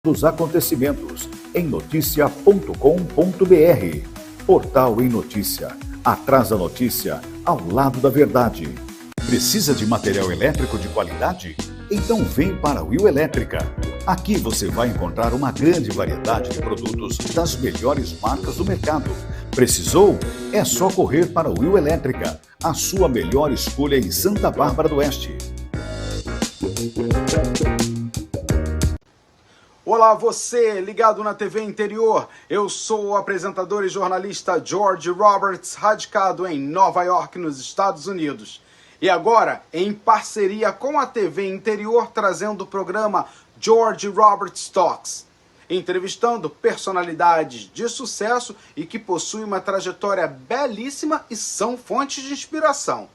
dos acontecimentos em noticia.com.br. Portal em Notícia. Atrás da notícia, ao lado da verdade. Precisa de material elétrico de qualidade? Então vem para a Will Elétrica. Aqui você vai encontrar uma grande variedade de produtos das melhores marcas do mercado. Precisou? É só correr para a Will Elétrica, a sua melhor escolha em Santa Bárbara do Oeste. Olá, você ligado na TV Interior. Eu sou o apresentador e jornalista George Roberts, radicado em Nova York, nos Estados Unidos. E agora, em parceria com a TV Interior, trazendo o programa George Roberts Talks, entrevistando personalidades de sucesso e que possuem uma trajetória belíssima e são fontes de inspiração.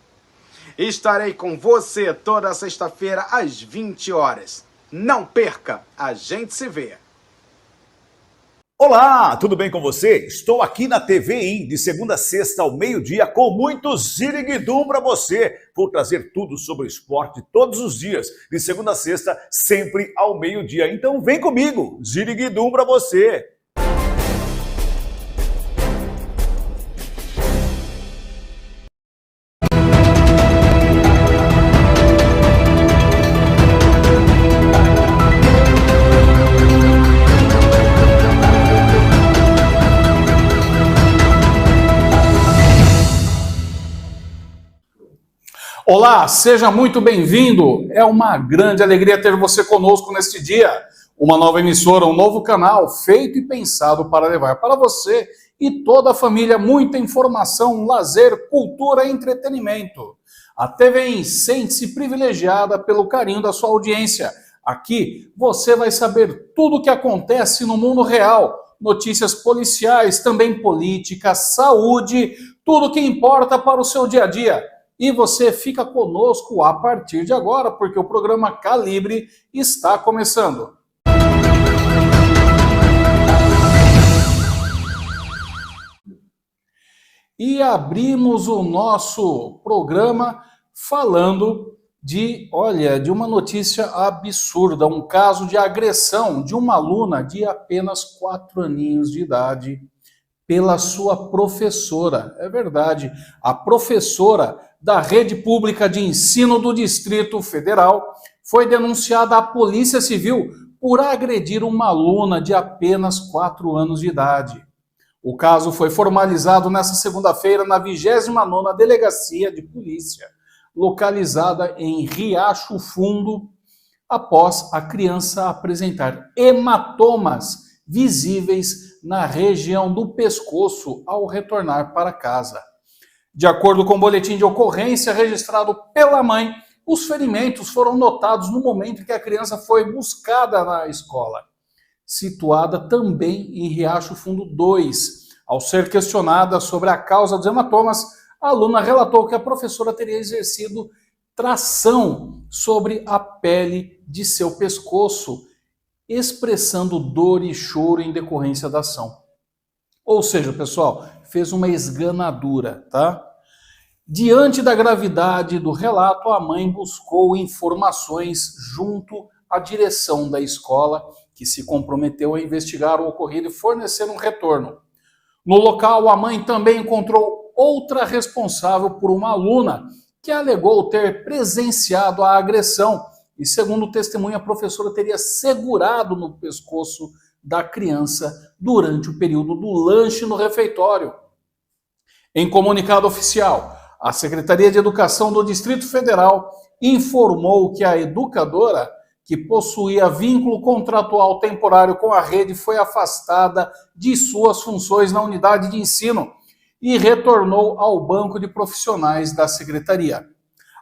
Estarei com você toda sexta-feira às 20 horas. Não perca, a gente se vê. Olá, tudo bem com você? Estou aqui na TVI de segunda a sexta ao meio-dia com muito ziriguidum para você. Vou trazer tudo sobre o esporte todos os dias, de segunda a sexta, sempre ao meio-dia. Então vem comigo, ziriguidum para você. Olá, seja muito bem-vindo. É uma grande alegria ter você conosco neste dia. Uma nova emissora, um novo canal feito e pensado para levar para você e toda a família muita informação, lazer, cultura e entretenimento. A TVI sente-se privilegiada pelo carinho da sua audiência. Aqui você vai saber tudo o que acontece no mundo real, notícias policiais, também política, saúde, tudo o que importa para o seu dia a dia. E você fica conosco a partir de agora, porque o programa Calibre está começando. E abrimos o nosso programa falando de uma notícia absurda, um caso de agressão de uma aluna de apenas 4 aninhos de idade pela sua professora. É verdade, a professora da Rede Pública de Ensino do Distrito Federal foi denunciada à Polícia Civil por agredir uma aluna de apenas 4 anos de idade. O caso foi formalizado nesta segunda-feira na 29ª Delegacia de Polícia, localizada em Riacho Fundo, após a criança apresentar hematomas visíveis na região do pescoço ao retornar para casa. De acordo com o boletim de ocorrência registrado pela mãe, os ferimentos foram notados no momento em que a criança foi buscada na escola, situada também em Riacho Fundo 2. Ao ser questionada sobre a causa dos hematomas, a aluna relatou que a professora teria exercido tração sobre a pele de seu pescoço, expressando dor e choro em decorrência da ação. Ou seja, pessoal, fez uma esganadura, tá? Diante da gravidade do relato, a mãe buscou informações junto à direção da escola, que se comprometeu a investigar o ocorrido e fornecer um retorno. No local, a mãe também encontrou outra responsável por uma aluna que alegou ter presenciado a agressão e, segundo o testemunho, a professora teria segurado no pescoço da criança durante o período do lanche no refeitório. Em comunicado oficial, a Secretaria de Educação do Distrito Federal informou que a educadora, que possuía vínculo contratual temporário com a rede, foi afastada de suas funções na unidade de ensino e retornou ao banco de profissionais da Secretaria.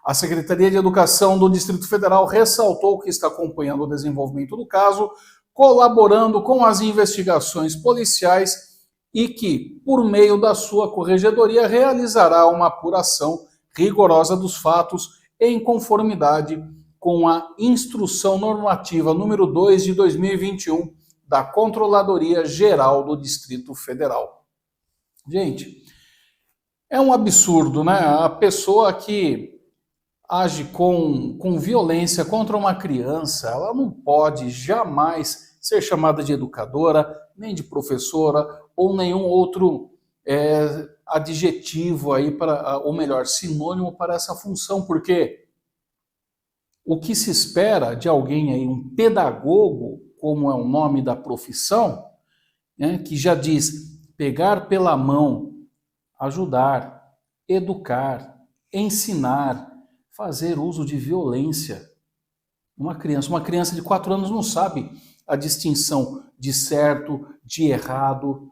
A Secretaria de Educação do Distrito Federal ressaltou que está acompanhando o desenvolvimento do caso, colaborando com as investigações policiais e que, por meio da sua corregedoria, realizará uma apuração rigorosa dos fatos em conformidade com a Instrução Normativa número 2 de 2021 da Controladoria Geral do Distrito Federal. Gente, é um absurdo, né? A pessoa que age com violência contra uma criança, ela não pode jamais ser chamada de educadora, nem de professora ou nenhum outro adjetivo aí ou melhor, sinônimo para essa função, porque o que se espera de alguém aí, um pedagogo, como é o nome da profissão, né, que já diz pegar pela mão, ajudar, educar, ensinar, fazer uso de violência. Uma criança de 4 anos não sabe a distinção de certo, de errado.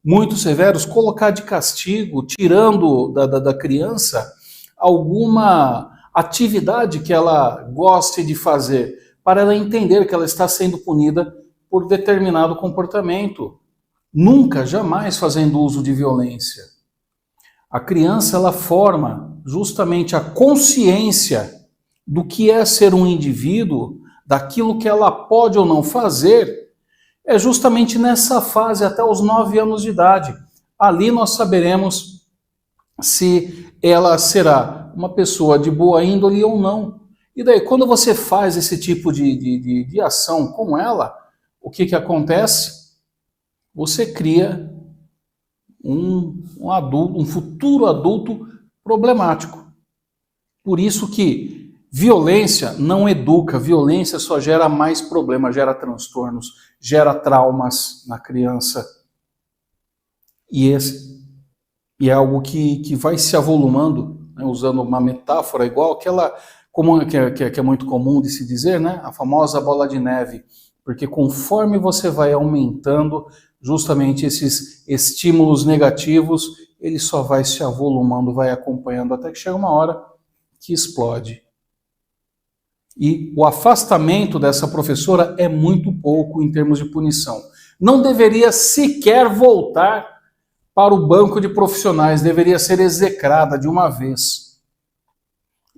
Muito severos, colocar de castigo, tirando da criança alguma atividade que ela goste de fazer, para ela entender que ela está sendo punida por determinado comportamento. Nunca, jamais fazendo uso de violência. A criança, ela forma justamente a consciência do que é ser um indivíduo, daquilo que ela pode ou não fazer, é justamente nessa fase, até os 9 anos de idade. Ali nós saberemos se ela será uma pessoa de boa índole ou não. E daí, quando você faz esse tipo de ação com ela, o que acontece? Você cria um futuro adulto problemático. Por isso que violência não educa, violência só gera mais problemas, gera transtornos, gera traumas na criança. E é algo que vai se avolumando, né, usando uma metáfora igual aquela que é muito comum de se dizer, né, a famosa bola de neve, porque conforme você vai aumentando justamente esses estímulos negativos, ele só vai se avolumando, vai acompanhando, até que chega uma hora que explode. E o afastamento dessa professora é muito pouco em termos de punição. Não deveria sequer voltar para o banco de profissionais, deveria ser execrada de uma vez.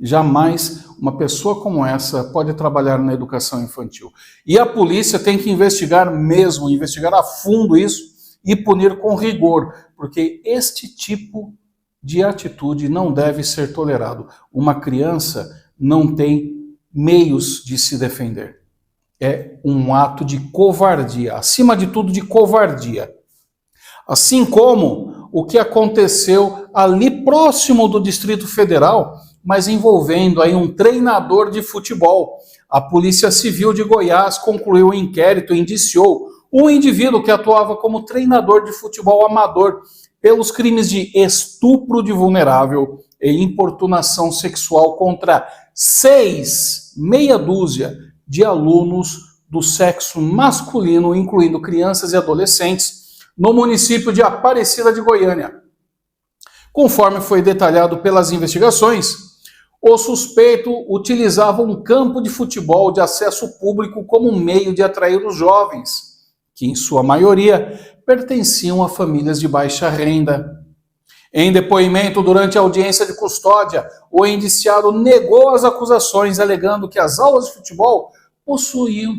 Jamais uma pessoa como essa pode trabalhar na educação infantil. E a polícia tem que investigar mesmo, investigar a fundo isso e punir com rigor, porque este tipo de atitude não deve ser tolerado. Uma criança não tem meios de se defender. É um ato de covardia, acima de tudo de covardia. Assim como o que aconteceu ali próximo do Distrito Federal, mas envolvendo aí um treinador de futebol. A Polícia Civil de Goiás concluiu o inquérito e indiciou um indivíduo que atuava como treinador de futebol amador pelos crimes de estupro de vulnerável e importunação sexual contra meia dúzia de alunos do sexo masculino, incluindo crianças e adolescentes, no município de Aparecida de Goiânia. Conforme foi detalhado pelas investigações, o suspeito utilizava um campo de futebol de acesso público como meio de atrair os jovens, que em sua maioria pertenciam a famílias de baixa renda. Em depoimento durante a audiência de custódia, o indiciado negou as acusações, alegando que as aulas de futebol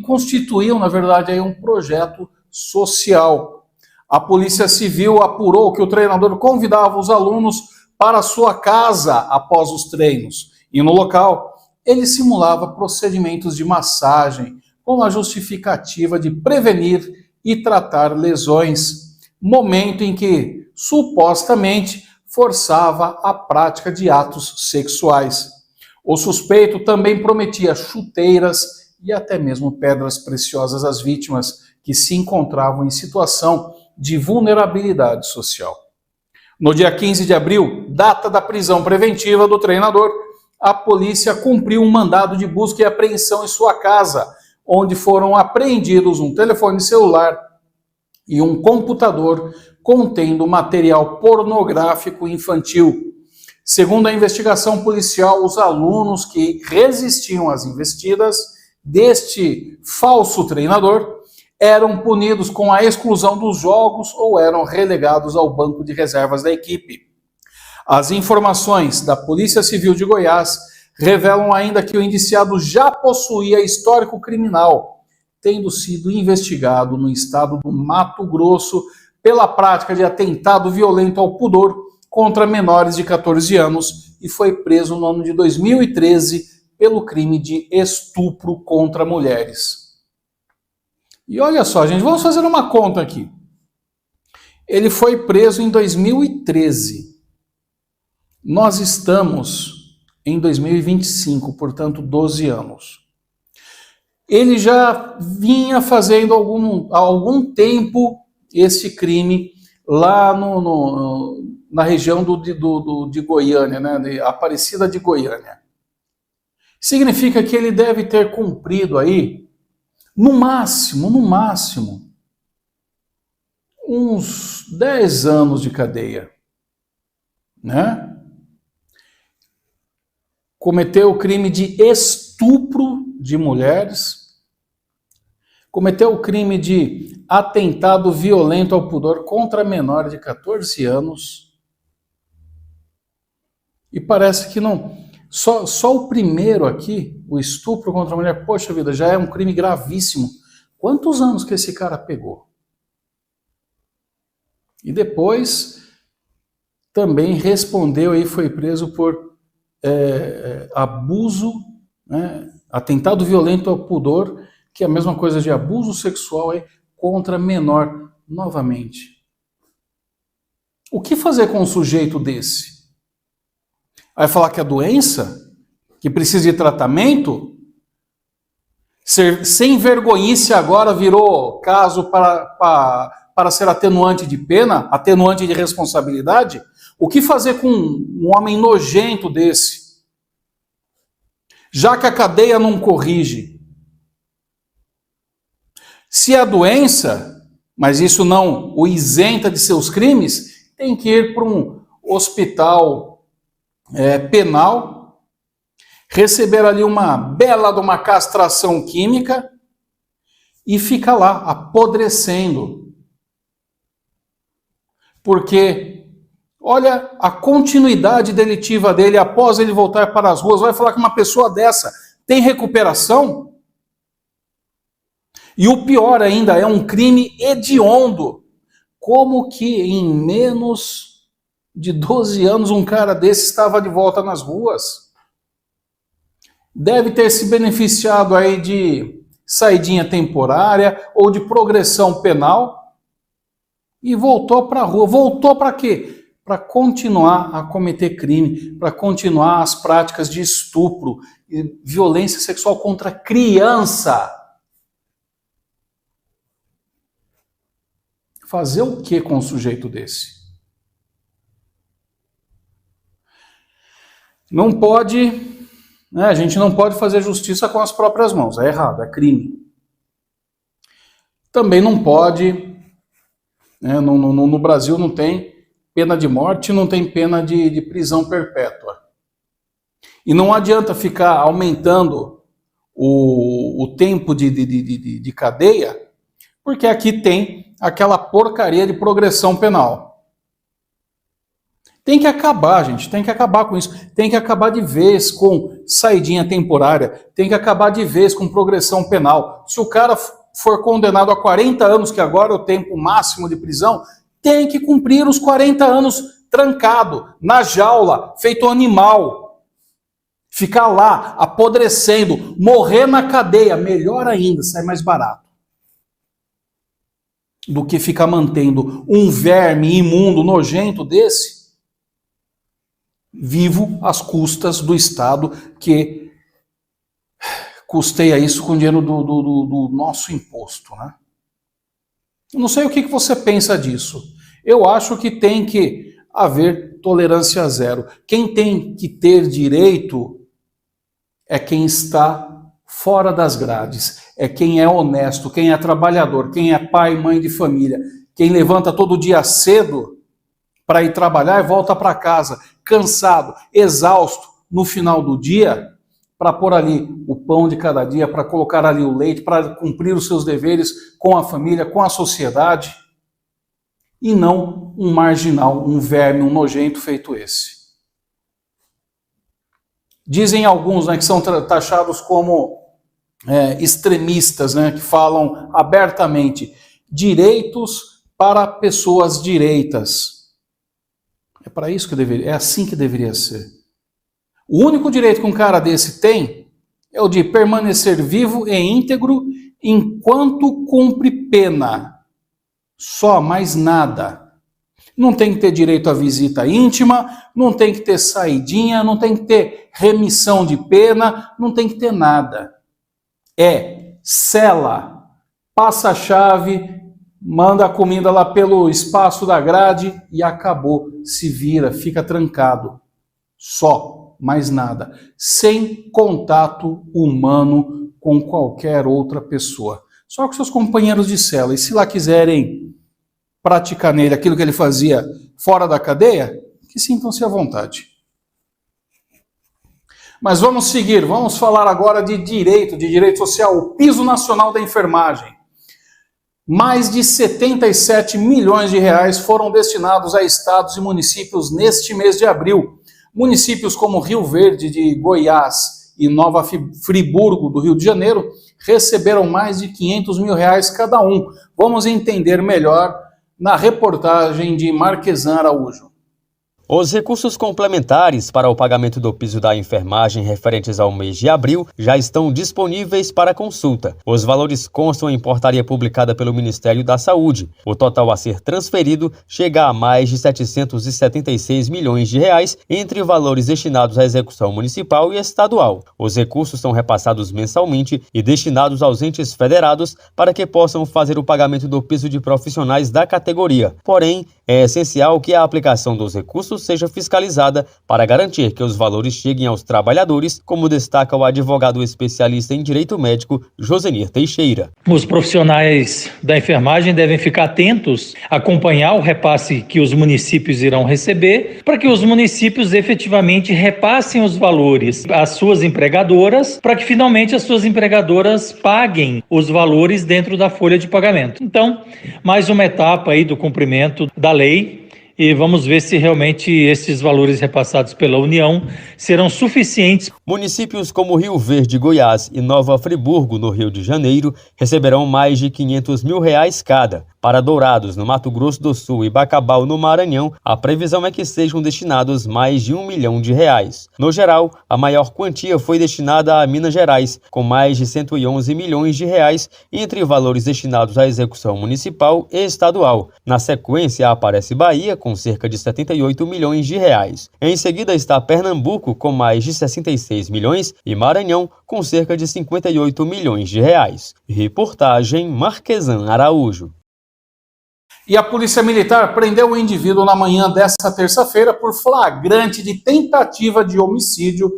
constituíam, na verdade, um projeto social. A Polícia Civil apurou que o treinador convidava os alunos para sua casa após os treinos, e no local ele simulava procedimentos de massagem com a justificativa de prevenir e tratar lesões, momento em que supostamente forçava a prática de atos sexuais. O suspeito também prometia chuteiras e até mesmo pedras preciosas às vítimas que se encontravam em situação de vulnerabilidade social. No dia 15 de abril, data da prisão preventiva do treinador, a polícia cumpriu um mandado de busca e apreensão em sua casa, onde foram apreendidos um telefone celular e um computador contendo material pornográfico infantil. Segundo a investigação policial, os alunos que resistiam às investidas deste falso treinador eram punidos com a exclusão dos jogos ou eram relegados ao banco de reservas da equipe. As informações da Polícia Civil de Goiás revelam ainda que o indiciado já possuía histórico criminal, tendo sido investigado no estado do Mato Grosso pela prática de atentado violento ao pudor contra menores de 14 anos e foi preso no ano de 2013 pelo crime de estupro contra mulheres. E olha só, gente, vamos fazer uma conta aqui. Ele foi preso em 2013. Nós estamos em 2025, portanto, 12 anos. Ele já vinha fazendo há algum tempo esse crime lá na região de Goiânia, né, de Aparecida de Goiânia. Significa que ele deve ter cumprido aí, no máximo, uns 10 anos de cadeia, né? Cometeu o crime de estupro de mulheres, cometeu o crime de atentado violento ao pudor contra menor de 14 anos, e parece que não... Só o primeiro aqui, o estupro contra a mulher, poxa vida, já é um crime gravíssimo. Quantos anos que esse cara pegou? E depois também respondeu e foi preso por abuso, né, atentado violento ao pudor, que é a mesma coisa de abuso sexual contra menor novamente. O que fazer com um sujeito desse? Vai falar que é doença? Que precisa de tratamento? Sem vergonhice agora virou caso para ser atenuante de pena, atenuante de responsabilidade? O que fazer com um homem nojento desse? Já que a cadeia não corrige. Se é doença, mas isso não o isenta de seus crimes, tem que ir para um hospital penal, receber ali uma bela de uma castração química e fica lá apodrecendo. Porque, olha, a continuidade delitiva dele após ele voltar para as ruas, vai falar que uma pessoa dessa tem recuperação? E o pior ainda, é um crime hediondo. Como que em menos de 12 anos um cara desse estava de volta nas ruas? Deve ter se beneficiado aí de saidinha temporária ou de progressão penal e voltou para a rua. Voltou para quê? Para continuar a cometer crime, para continuar as práticas de estupro e violência sexual contra criança. Fazer o que com um sujeito desse? Não pode, né, a gente não pode fazer justiça com as próprias mãos, é errado, é crime. Também não pode, né, no Brasil não tem pena de morte, não tem pena de prisão perpétua. E não adianta ficar aumentando o tempo de cadeia, porque aqui tem aquela porcaria de progressão penal. Tem que acabar, gente, tem que acabar com isso. Tem que acabar de vez com saidinha temporária, tem que acabar de vez com progressão penal. Se o cara for condenado a 40 anos, que agora é o tempo máximo de prisão, tem que cumprir os 40 anos trancado, na jaula, feito animal. Ficar lá, apodrecendo, morrer na cadeia, melhor ainda, sai mais barato. Do que ficar mantendo um verme imundo, nojento desse, vivo às custas do Estado, que custeia isso com o dinheiro do nosso imposto, né? Eu não sei o que você pensa disso. Eu acho que tem que haver tolerância zero. Quem tem que ter direito é quem está fora das grades, é quem é honesto, quem é trabalhador, quem é pai e mãe de família, quem levanta todo dia cedo para ir trabalhar e volta para casa, cansado, exausto, no final do dia, para pôr ali o pão de cada dia, para colocar ali o leite, para cumprir os seus deveres com a família, com a sociedade. e não um marginal, um verme, um nojento feito esse. Dizem alguns, né, que são taxados como extremistas, né, que falam abertamente direitos para pessoas direitas. É para isso que é assim que deveria ser. O único direito que um cara desse tem é o de permanecer vivo e íntegro enquanto cumpre pena. Só, mais nada. Não tem que ter direito à visita íntima, não tem que ter saidinha, não tem que ter remissão de pena, não tem que ter nada. É cela, passa a chave, manda a comida lá pelo espaço da grade e acabou. Se vira, fica trancado. Só, mais nada. Sem contato humano com qualquer outra pessoa. Só com seus companheiros de cela. E se lá quiserem praticar nele aquilo que ele fazia fora da cadeia, que sintam-se à vontade. Mas vamos seguir, vamos falar agora de direito social, o piso nacional da enfermagem. Mais de 77 milhões de reais foram destinados a estados e municípios neste mês de abril. Municípios como Rio Verde de Goiás e Nova Friburgo do Rio de Janeiro receberam mais de 500 mil reais cada um. Vamos entender melhor na reportagem de Marquesan Araújo. Os recursos complementares para o pagamento do piso da enfermagem referentes ao mês de abril já estão disponíveis para consulta. Os valores constam em portaria publicada pelo Ministério da Saúde. O total a ser transferido chega a mais de 776 milhões de reais entre valores destinados à execução municipal e estadual. Os recursos são repassados mensalmente e destinados aos entes federados para que possam fazer o pagamento do piso de profissionais da categoria. Porém, é essencial que a aplicação dos recursos seja fiscalizada para garantir que os valores cheguem aos trabalhadores, como destaca o advogado especialista em direito médico, Josenir Teixeira. Os profissionais da enfermagem devem ficar atentos, acompanhar o repasse que os municípios irão receber, para que os municípios efetivamente repassem os valores às suas empregadoras, para que finalmente as suas empregadoras paguem os valores dentro da folha de pagamento. Então, mais uma etapa aí do cumprimento da lei. E vamos ver se realmente esses valores repassados pela União serão suficientes. Municípios como Rio Verde, Goiás e Nova Friburgo, no Rio de Janeiro, receberão mais de 500 mil reais cada. Para Dourados, no Mato Grosso do Sul e Bacabal, no Maranhão, a previsão é que sejam destinados mais de R$1 milhão. No geral, a maior quantia foi destinada a Minas Gerais, com mais de 111 milhões de reais, entre valores destinados à execução municipal e estadual. Na sequência, aparece Bahia, com cerca de 78 milhões de reais. Em seguida está Pernambuco, com mais de 66 milhões, e Maranhão, com cerca de 58 milhões de reais. Reportagem Marquesan Araújo. E a Polícia Militar prendeu o indivíduo na manhã desta terça-feira por flagrante de tentativa de homicídio,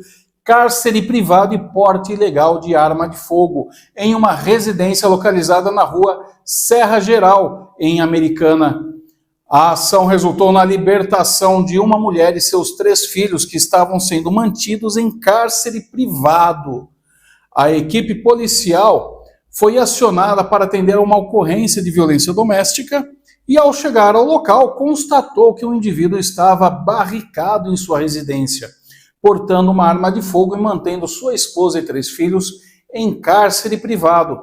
cárcere privado e porte ilegal de arma de fogo em uma residência localizada na rua Serra Geral, em Americana. A ação resultou na libertação de uma mulher e seus 3 filhos que estavam sendo mantidos em cárcere privado. A equipe policial foi acionada para atender a uma ocorrência de violência doméstica e, ao chegar ao local, constatou que o indivíduo estava barricado em sua residência, portando uma arma de fogo e mantendo sua esposa e 3 filhos em cárcere privado.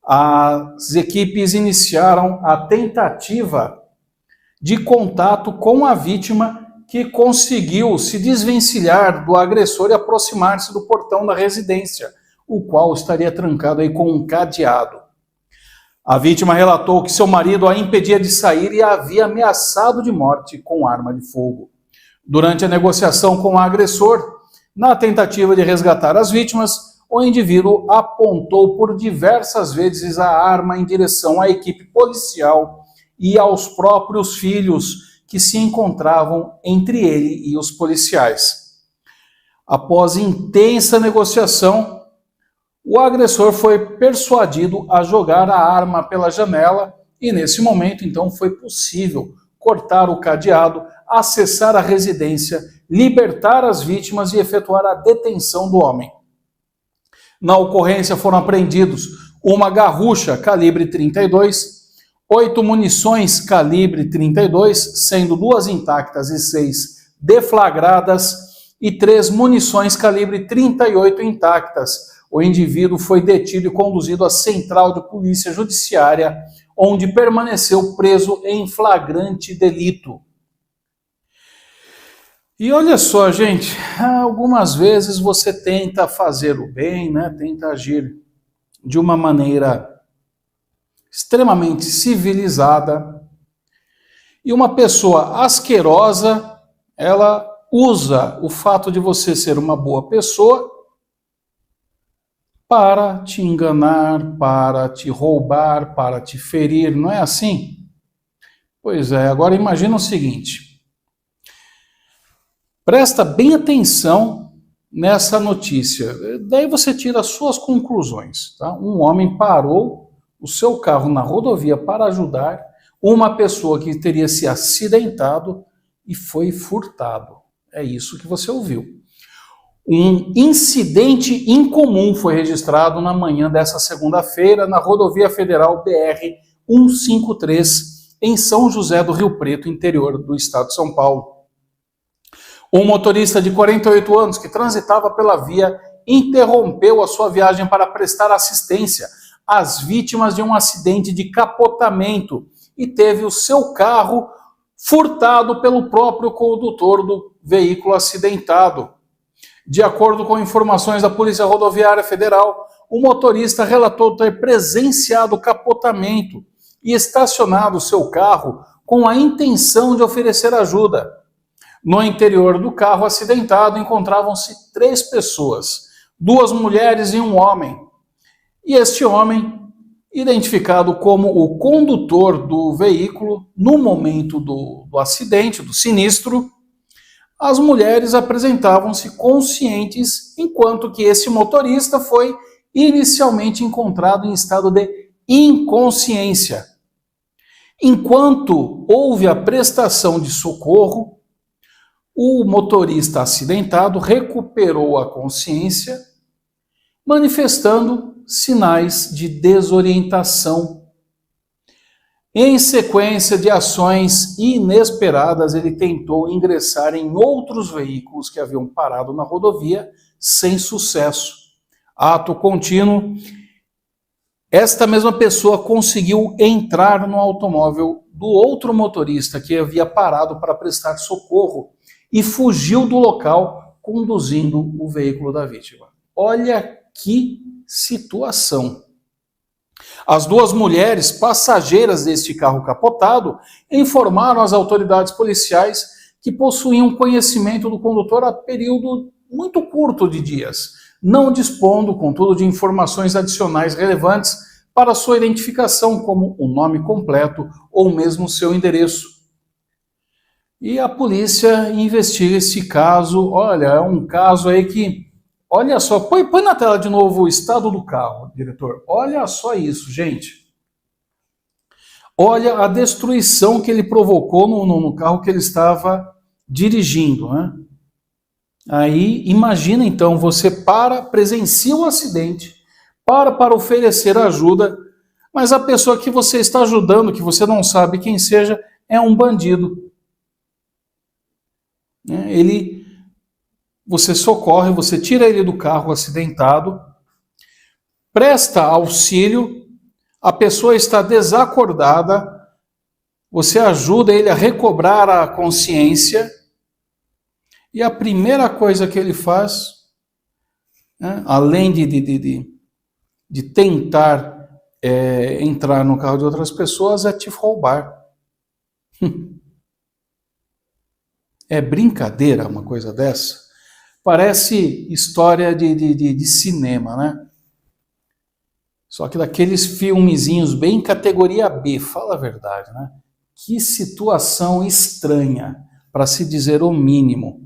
As equipes iniciaram a tentativa de contato com a vítima, que conseguiu se desvencilhar do agressor e aproximar-se do portão da residência, o qual estaria trancado aí com um cadeado. A vítima relatou que seu marido a impedia de sair e a havia ameaçado de morte com arma de fogo. Durante a negociação com o agressor, na tentativa de resgatar as vítimas, o indivíduo apontou por diversas vezes a arma em direção à equipe policial e aos próprios filhos que se encontravam entre ele e os policiais. Após intensa negociação, o agressor foi persuadido a jogar a arma pela janela e, nesse momento, então, foi possível cortar o cadeado, acessar a residência, libertar as vítimas e efetuar a detenção do homem. Na ocorrência foram apreendidos uma garrucha calibre 32, 8 munições calibre 32, sendo 2 intactas e 6 deflagradas, e 3 munições calibre 38 intactas. O indivíduo foi detido e conduzido à Central de Polícia Judiciária, onde permaneceu preso em flagrante delito. E olha só, gente, algumas vezes você tenta fazer o bem, né? Tenta agir de uma maneira extremamente civilizada, e uma pessoa asquerosa, ela usa o fato de você ser uma boa pessoa para te enganar, para te roubar, para te ferir, não é assim? Pois é, agora imagina o seguinte, presta bem atenção nessa notícia, daí você tira as suas conclusões, tá? Um homem parou o seu carro na rodovia para ajudar uma pessoa que teria se acidentado e foi furtado. É isso que você ouviu. Um incidente incomum foi registrado na manhã dessa segunda-feira na rodovia federal BR-153, em São José do Rio Preto, interior do estado de São Paulo. Um motorista de 48 anos que transitava pela via interrompeu a sua viagem para prestar assistência às vítimas de um acidente de capotamento e teve o seu carro furtado pelo próprio condutor do veículo acidentado. De acordo com informações da Polícia Rodoviária Federal, o motorista relatou ter presenciado o capotamento e estacionado seu carro com a intenção de oferecer ajuda. No interior do carro acidentado encontravam-se 3 pessoas, 2 mulheres e um homem. E este homem, identificado como o condutor do veículo, no momento do acidente, do sinistro, as mulheres apresentavam-se conscientes, enquanto que esse motorista foi inicialmente encontrado em estado de inconsciência. Enquanto houve a prestação de socorro, o motorista acidentado recuperou a consciência, manifestando sinais de desorientação. Em sequência de ações inesperadas, ele tentou ingressar em outros veículos que haviam parado na rodovia, sem sucesso. Ato contínuo, esta mesma pessoa conseguiu entrar no automóvel do outro motorista que havia parado para prestar socorro e fugiu do local, conduzindo o veículo da vítima. Olha que situação. As 2 mulheres passageiras deste carro capotado informaram às autoridades policiais que possuíam conhecimento do condutor a período muito curto de dias, não dispondo, contudo, de informações adicionais relevantes para sua identificação, como o nome completo ou mesmo seu endereço. E a polícia investiga esse caso. Olha, é um caso aí que... Olha só, põe na tela de novo o estado do carro, diretor. Olha só isso, gente. Olha a destruição que ele provocou no carro que ele estava dirigindo, né? Aí, imagina então, você presencia o acidente, para oferecer ajuda, mas a pessoa que você está ajudando, que você não sabe quem seja, é um bandido. Você socorre, você tira ele do carro acidentado, presta auxílio, a pessoa está desacordada, você ajuda ele a recobrar a consciência, e a primeira coisa que ele faz, né, além de tentar entrar no carro de outras pessoas, é te roubar. É brincadeira uma coisa dessa? Parece história de cinema, né? Só que daqueles filmezinhos bem categoria B, fala a verdade, né? Que situação estranha, para se dizer o mínimo.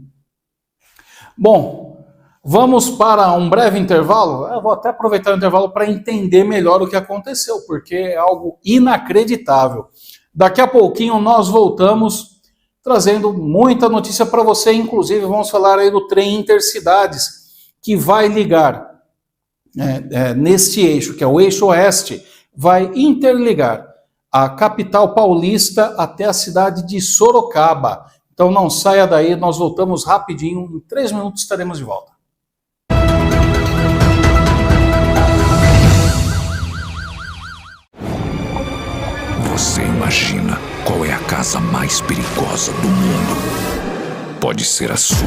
Bom, vamos para um breve intervalo. Eu vou até aproveitar o intervalo para entender melhor o que aconteceu, porque é algo inacreditável. Daqui a pouquinho nós voltamos trazendo muita notícia para você, inclusive vamos falar aí do trem Intercidades, que vai ligar neste eixo, que é o eixo oeste, vai interligar a capital paulista até a cidade de Sorocaba. Então não saia daí, nós voltamos rapidinho, em 3 minutos estaremos de volta. Você imagina qual é a casa mais perigosa do mundo? Pode ser a sua.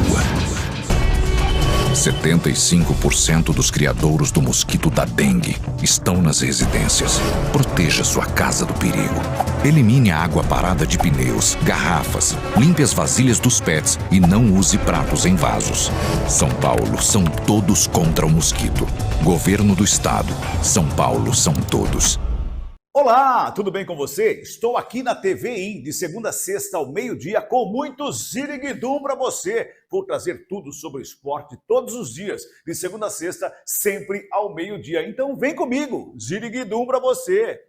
75% dos criadouros do mosquito da dengue estão nas residências. Proteja sua casa do perigo. Elimine a água parada de pneus, garrafas, limpe as vasilhas dos pets e não use pratos em vasos. São Paulo são todos contra o mosquito. Governo do Estado. São Paulo são todos. Olá, tudo bem com você? Estou aqui na TVI de segunda a sexta ao meio-dia com muito Ziriguidum para você. Vou trazer tudo sobre o esporte todos os dias, de segunda a sexta, sempre ao meio-dia. Então vem comigo, Ziriguidum para você.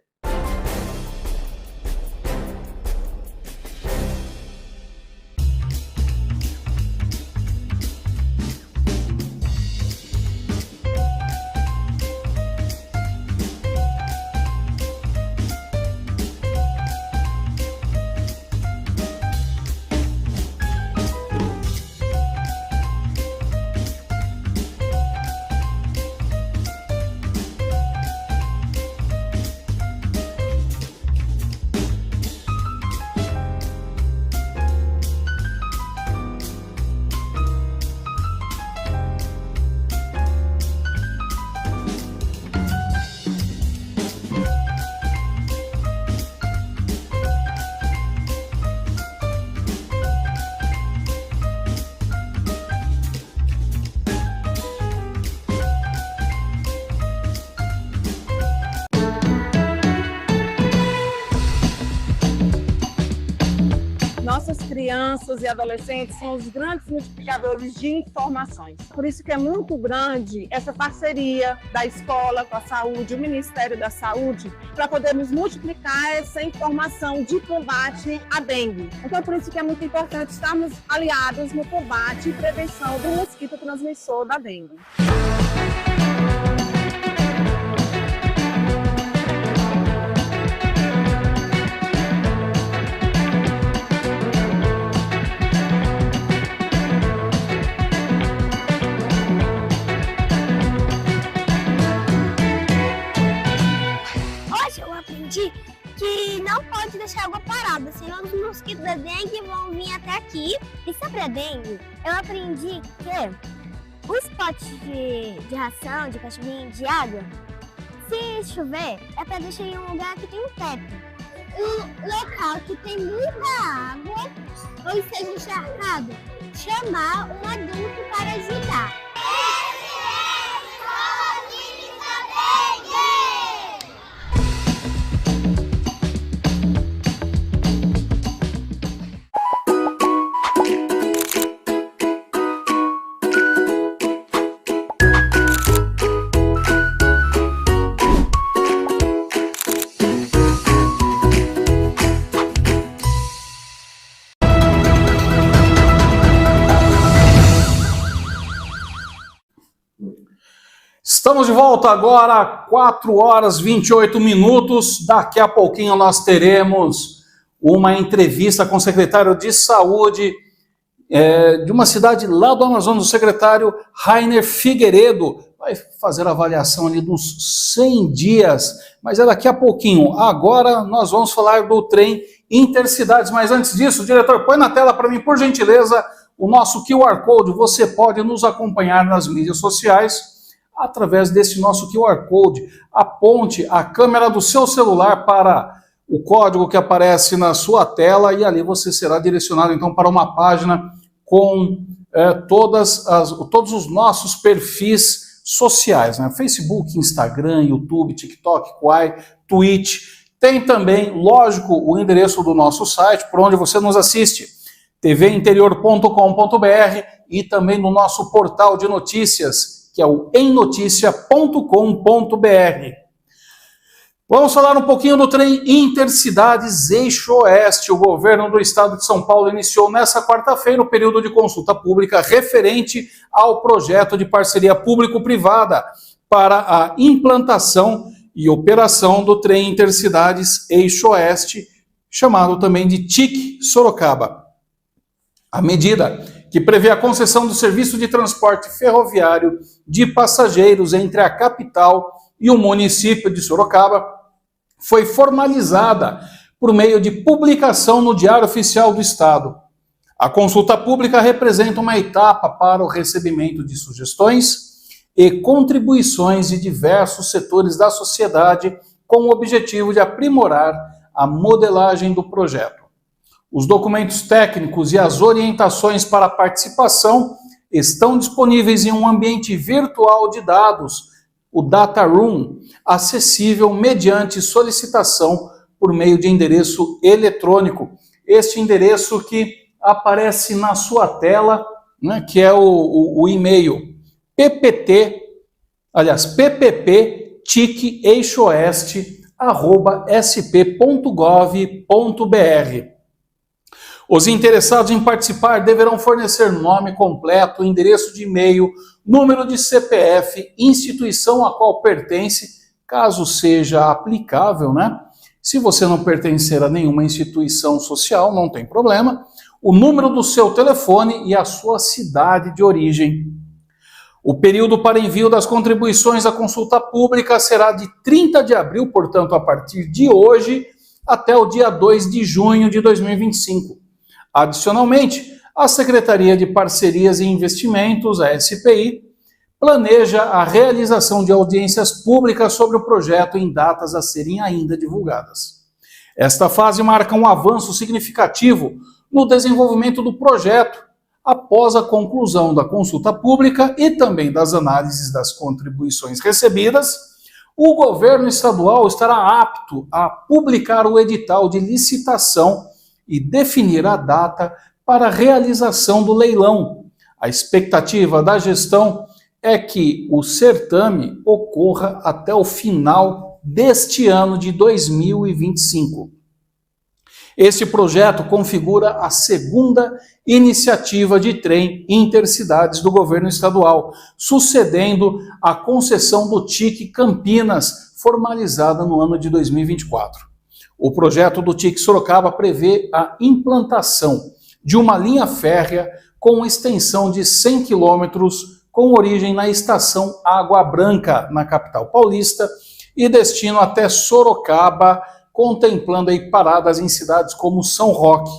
Nossas crianças e adolescentes são os grandes multiplicadores de informações. Por isso que é muito grande essa parceria da escola com a saúde, o Ministério da Saúde, para podermos multiplicar essa informação de combate à dengue. Então, por isso que é muito importante estarmos aliados no combate e prevenção do mosquito transmissor da dengue. Que não pode deixar água parada, senão os mosquitos da dengue vão vir até aqui. E sobre a dengue, eu aprendi que os potes de ração, de cachorrinho, de água, se chover, é para deixar em um lugar que tem um teto. Um local que tem muita água, ou seja encharcado, chamar um adulto para ajudar. Estamos de volta agora, 4 horas e 28 minutos. Daqui a pouquinho nós teremos uma entrevista com o secretário de Saúde de uma cidade lá do Amazonas, o secretário Rainer Figueiredo. Vai fazer a avaliação ali dos 100 dias, mas é daqui a pouquinho. Agora nós vamos falar do trem Intercidades, mas antes disso, diretor, põe na tela para mim, por gentileza, o nosso QR Code. Você pode nos acompanhar nas mídias sociais através desse nosso QR Code. Aponte a câmera do seu celular para o código que aparece na sua tela e ali você será direcionado então para uma página com todos os nossos perfis sociais, né? Facebook, Instagram, YouTube, TikTok, Quai, Twitch. Tem também, lógico, o endereço do nosso site, por onde você nos assiste, tvinterior.com.br, e também no nosso portal de notícias, que é o emnoticia.com.br. Vamos falar um pouquinho do trem Intercidades Eixo Oeste. O governo do estado de São Paulo iniciou nesta quarta-feira o período de consulta pública referente ao projeto de parceria público-privada para a implantação e operação do trem Intercidades Eixo Oeste, chamado também de TIC Sorocaba. A medida, que prevê a concessão do serviço de transporte ferroviário de passageiros entre a capital e o município de Sorocaba, foi formalizada por meio de publicação no Diário Oficial do Estado. A consulta pública representa uma etapa para o recebimento de sugestões e contribuições de diversos setores da sociedade com o objetivo de aprimorar a modelagem do projeto. Os documentos técnicos e as orientações para a participação estão disponíveis em um ambiente virtual de dados, o Data Room, acessível mediante solicitação por meio de endereço eletrônico. Este endereço que aparece na sua tela, né, que é o e-mail ppp@sp.gov.br. Os interessados em participar deverão fornecer nome completo, endereço de e-mail, número de CPF, instituição a qual pertence, caso seja aplicável, né? Se você não pertencer a nenhuma instituição social, não tem problema, o número do seu telefone e a sua cidade de origem. O período para envio das contribuições à consulta pública será de 30 de abril, portanto, a partir de hoje, até o dia 2 de junho de 2025. Adicionalmente, a Secretaria de Parcerias e Investimentos, a SPI, planeja a realização de audiências públicas sobre o projeto em datas a serem ainda divulgadas. Esta fase marca um avanço significativo no desenvolvimento do projeto, após a conclusão da consulta pública e também das análises das contribuições recebidas. O governo estadual estará apto a publicar o edital de licitação e definir a data para a realização do leilão. A expectativa da gestão é que o certame ocorra até o final deste ano de 2025. Este projeto configura a segunda iniciativa de trem intercidades do governo estadual, sucedendo a concessão do TIC Campinas, formalizada no ano de 2024. O projeto do TIC Sorocaba prevê a implantação de uma linha férrea com extensão de 100 quilômetros, com origem na estação Água Branca, na capital paulista, e destino até Sorocaba, contemplando aí paradas em cidades como São Roque.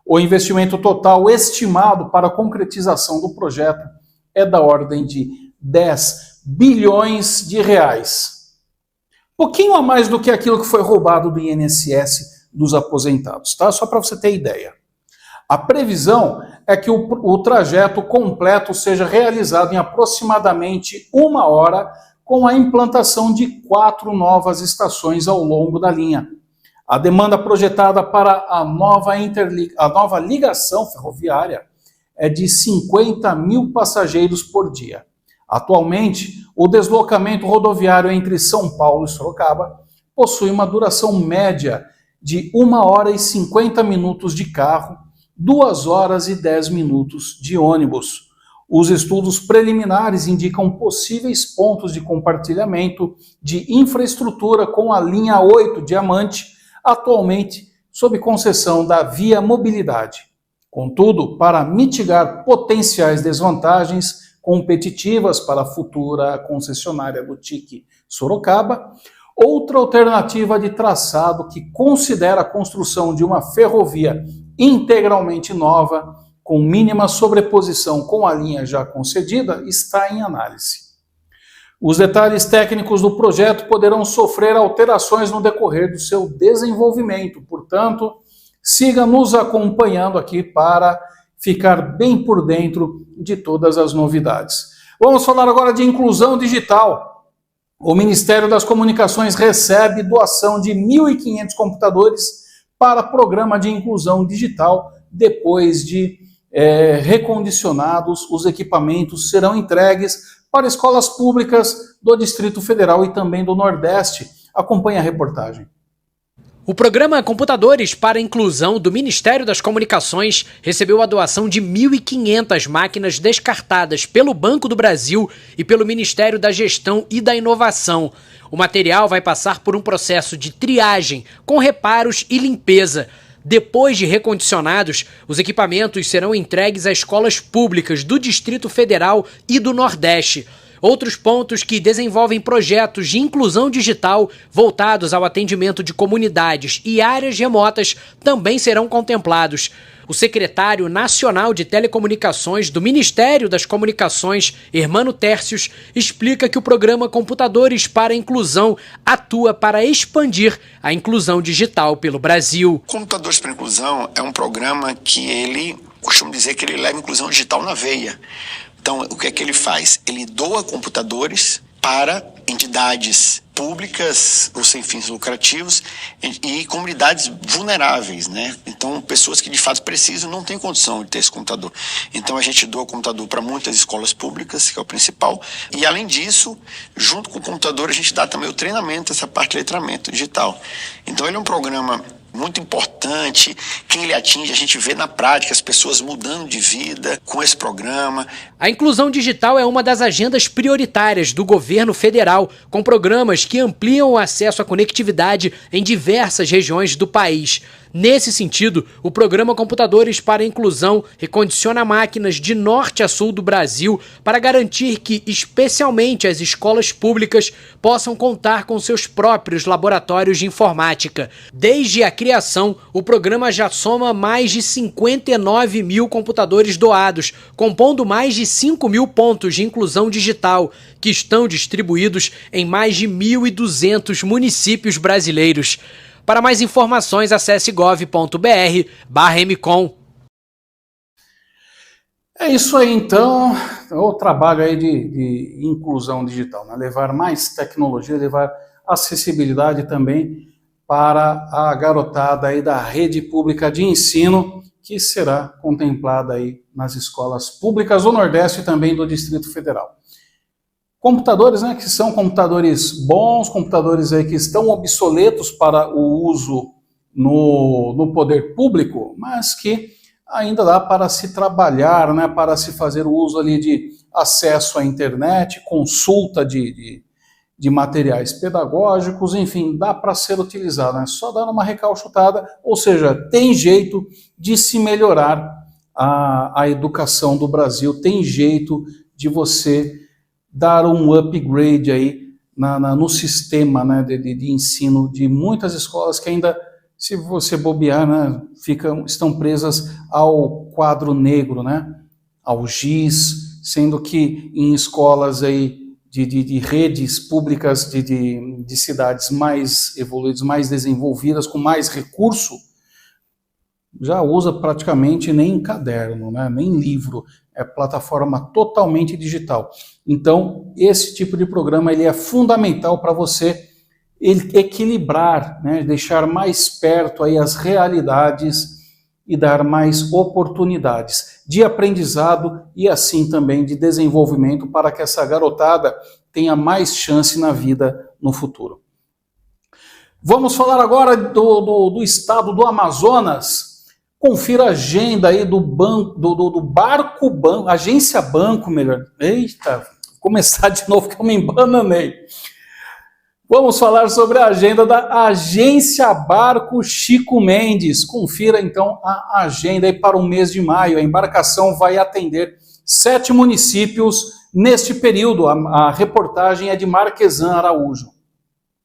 O investimento total estimado para a concretização do projeto é da ordem de 10 bilhões de reais. Pouquinho a mais do que aquilo que foi roubado do INSS dos aposentados, tá? Só para você ter ideia. A previsão é que o trajeto completo seja realizado em aproximadamente 1 hora, com a implantação de 4 novas estações ao longo da linha. A demanda projetada para a nova ligação ferroviária é de 50 mil passageiros por dia. Atualmente, o deslocamento rodoviário entre São Paulo e Sorocaba possui uma duração média de 1 hora e 50 minutos de carro, 2 horas e 10 minutos de ônibus. Os estudos preliminares indicam possíveis pontos de compartilhamento de infraestrutura com a linha 8 Diamante, atualmente sob concessão da Via Mobilidade. Contudo, para mitigar potenciais desvantagens competitivas para a futura concessionária do TIC Sorocaba, outra alternativa de traçado que considera a construção de uma ferrovia integralmente nova, com mínima sobreposição com a linha já concedida, está em análise. Os detalhes técnicos do projeto poderão sofrer alterações no decorrer do seu desenvolvimento, portanto, siga nos acompanhando aqui para ficar bem por dentro de todas as novidades. Vamos falar agora de inclusão digital. O Ministério das Comunicações recebe doação de 1.500 computadores para programa de inclusão digital. Depois de recondicionados, os equipamentos serão entregues para escolas públicas do Distrito Federal e também do Nordeste. Acompanhe a reportagem. O programa Computadores para a Inclusão do Ministério das Comunicações recebeu a doação de 1.500 máquinas descartadas pelo Banco do Brasil e pelo Ministério da Gestão e da Inovação. O material vai passar por um processo de triagem, com reparos e limpeza. Depois de recondicionados, os equipamentos serão entregues a escolas públicas do Distrito Federal e do Nordeste. Outros pontos que desenvolvem projetos de inclusão digital voltados ao atendimento de comunidades e áreas remotas também serão contemplados. O secretário nacional de Telecomunicações do Ministério das Comunicações, Hermano Tércios, explica que o programa Computadores para a Inclusão atua para expandir a inclusão digital pelo Brasil. Computadores para a Inclusão é um programa que costumo dizer que ele leva a inclusão digital na veia. Então, o que é que ele faz? Ele doa computadores para entidades públicas ou sem fins lucrativos e comunidades vulneráveis, né? Então, pessoas que de fato precisam não têm condição de ter esse computador. Então, a gente doa computador para muitas escolas públicas, que é o principal. E, além disso, junto com o computador, a gente dá também o treinamento, essa parte de letramento digital. Então, ele é um programa muito importante. Quem ele atinge, a gente vê na prática as pessoas mudando de vida com esse programa. A inclusão digital é uma das agendas prioritárias do governo federal, com programas que ampliam o acesso à conectividade em diversas regiões do país. Nesse sentido, o programa Computadores para a Inclusão recondiciona máquinas de norte a sul do Brasil para garantir que, especialmente as escolas públicas, possam contar com seus próprios laboratórios de informática. Desde a criação, o programa já soma mais de 59 mil computadores doados, compondo mais de 5 mil pontos de inclusão digital, que estão distribuídos em mais de 1.200 municípios brasileiros. Para mais informações, acesse gov.br/mcom. É isso aí, então, o trabalho aí de inclusão digital, né? Levar mais tecnologia, levar acessibilidade também para a garotada aí da rede pública de ensino, que será contemplada aí nas escolas públicas do Nordeste e também do Distrito Federal. Computadores, né, que são computadores bons, computadores aí que estão obsoletos para o uso no poder público, mas que ainda dá para se trabalhar, né, para se fazer o uso ali de acesso à internet, consulta de materiais pedagógicos, enfim, dá para ser utilizado, né, só dar uma recalchutada, ou seja, tem jeito de se melhorar a educação do Brasil, tem jeito de você dar um upgrade aí no sistema, né, de ensino de muitas escolas que ainda, se você bobear, né, estão presas ao quadro negro, né, ao giz, sendo que em escolas aí de redes públicas de cidades mais evoluídas, mais desenvolvidas, com mais recurso, já usa praticamente nem caderno, né, nem livro, é plataforma totalmente digital. Então, esse tipo de programa ele é fundamental para você equilibrar, né, deixar mais perto aí as realidades e dar mais oportunidades de aprendizado e assim também de desenvolvimento para que essa garotada tenha mais chance na vida no futuro. Vamos falar agora do estado do Amazonas. Confira a agenda aí do Barco Banco, Agência Banco, melhor. Eita, vou começar de novo que eu me embananei. Vamos falar sobre a agenda da Agência Barco Chico Mendes. Confira então a agenda aí para o mês de maio. A embarcação vai atender 7 municípios neste período. A reportagem é de Marquesan Araújo.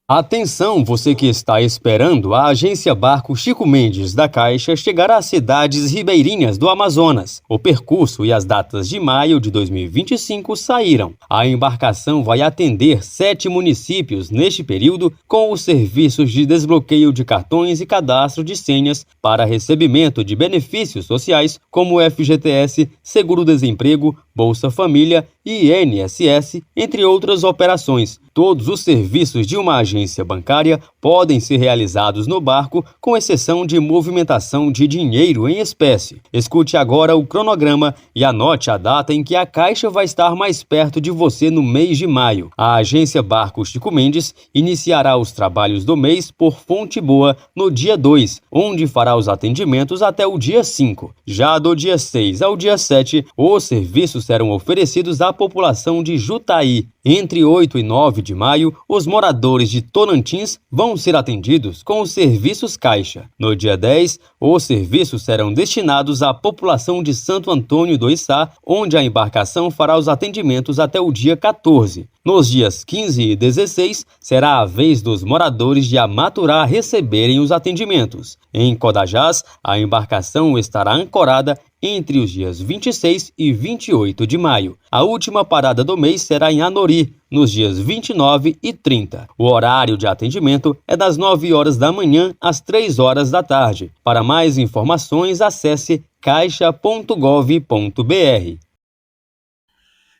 Atenção, você que está esperando a Agência Barco Chico Mendes da Caixa chegar às cidades ribeirinhas do Amazonas. O percurso e as datas de maio de 2025 saíram. A embarcação vai atender 7 municípios neste período com os serviços de desbloqueio de cartões e cadastro de senhas para recebimento de benefícios sociais como FGTS, Seguro-Desemprego, Bolsa Família e INSS, entre outras operações. todos os serviços de uma agência bancária podem ser realizados no barco, com exceção de movimentação de dinheiro em espécie. Escute agora o cronograma e anote a data em que a Caixa vai estar mais perto de você no mês de maio. A agência Barco Chico Mendes iniciará os trabalhos do mês por Fonte Boa no dia 2, onde fará os atendimentos até o dia 5. Já do dia 6 ao dia 7, os serviços serão oferecidos à população de Jutaí. Entre 8 e 9 de maio, os moradores de Tonantins vão ser atendidos com os serviços Caixa. No dia 10, os serviços serão destinados à população de Santo Antônio do Içá, onde a embarcação fará os atendimentos até o dia 14. Nos dias 15 e 16, será a vez dos moradores de Amaturá receberem os atendimentos. Em Codajás, a embarcação estará ancorada entre os dias 26 e 28 de maio. A última parada do mês será em Anori, nos dias 29 e 30. O horário de atendimento é das 9 horas da manhã às 3 horas da tarde. Para mais informações, acesse caixa.gov.br.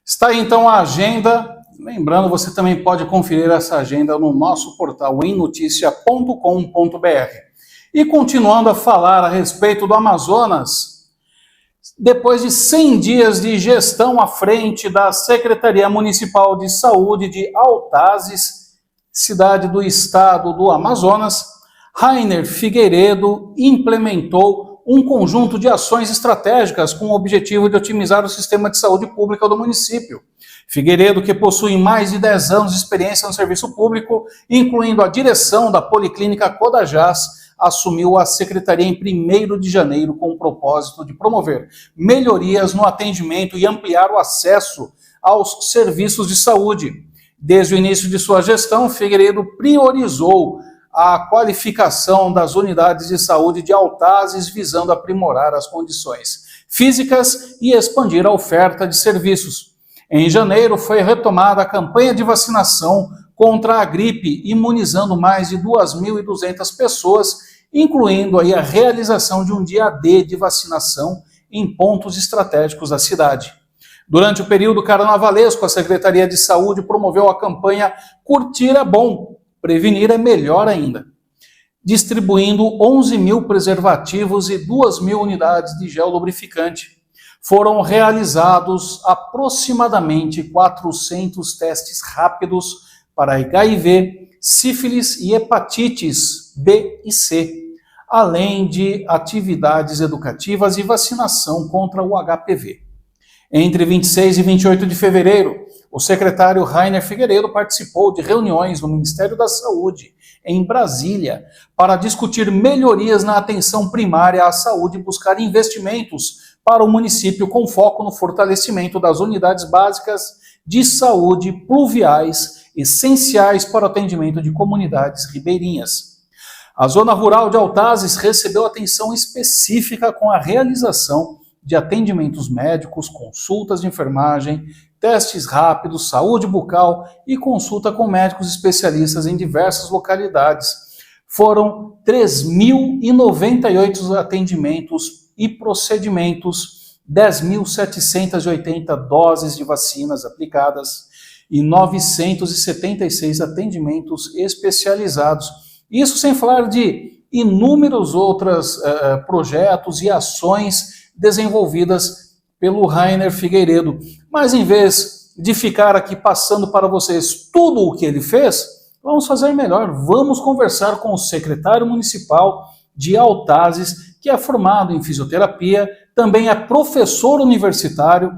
Está aí então a agenda. Lembrando, você também pode conferir essa agenda no nosso portal emnoticia.com.br. E continuando a falar a respeito do Amazonas, depois de 100 dias de gestão à frente da Secretaria Municipal de Saúde de Altazes, cidade do estado do Amazonas, Rainer Figueiredo implementou um conjunto de ações estratégicas com o objetivo de otimizar o sistema de saúde pública do município. Figueiredo, que possui mais de 10 anos de experiência no serviço público, incluindo a direção da Policlínica Codajás, assumiu a secretaria em 1º de janeiro com o propósito de promover melhorias no atendimento e ampliar o acesso aos serviços de saúde. Desde o início de sua gestão, Figueiredo priorizou a qualificação das unidades de saúde de Altazes, visando aprimorar as condições físicas e expandir a oferta de serviços. Em janeiro, foi retomada a campanha de vacinação contra a gripe, imunizando mais de 2.200 pessoas, incluindo aí a realização de um dia D de vacinação em pontos estratégicos da cidade. Durante o período carnavalesco, a Secretaria de Saúde promoveu a campanha Curtir é Bom, Prevenir é Melhor Ainda, distribuindo 11.000 preservativos e 2.000 unidades de gel lubrificante. Foram realizados aproximadamente 400 testes rápidos para HIV, sífilis e hepatites B e C, além de atividades educativas e vacinação contra o HPV. Entre 26 e 28 de fevereiro, o secretário Rainer Figueiredo participou de reuniões no Ministério da Saúde, em Brasília, para discutir melhorias na atenção primária à saúde e buscar investimentos para o município com foco no fortalecimento das unidades básicas de saúde pluviais, essenciais para o atendimento de comunidades ribeirinhas. A zona rural de Altazes recebeu atenção específica com a realização de atendimentos médicos, consultas de enfermagem, testes rápidos, saúde bucal e consulta com médicos especialistas em diversas localidades. Foram 3.098 atendimentos e procedimentos, 10.780 doses de vacinas aplicadas e 976 atendimentos especializados. Isso sem falar de inúmeros outros projetos e ações desenvolvidas pelo Rainer Figueiredo. Mas em vez de ficar aqui passando para vocês tudo o que ele fez, vamos fazer melhor. Vamos conversar com o secretário municipal de Altazes, que é formado em fisioterapia, também é professor universitário,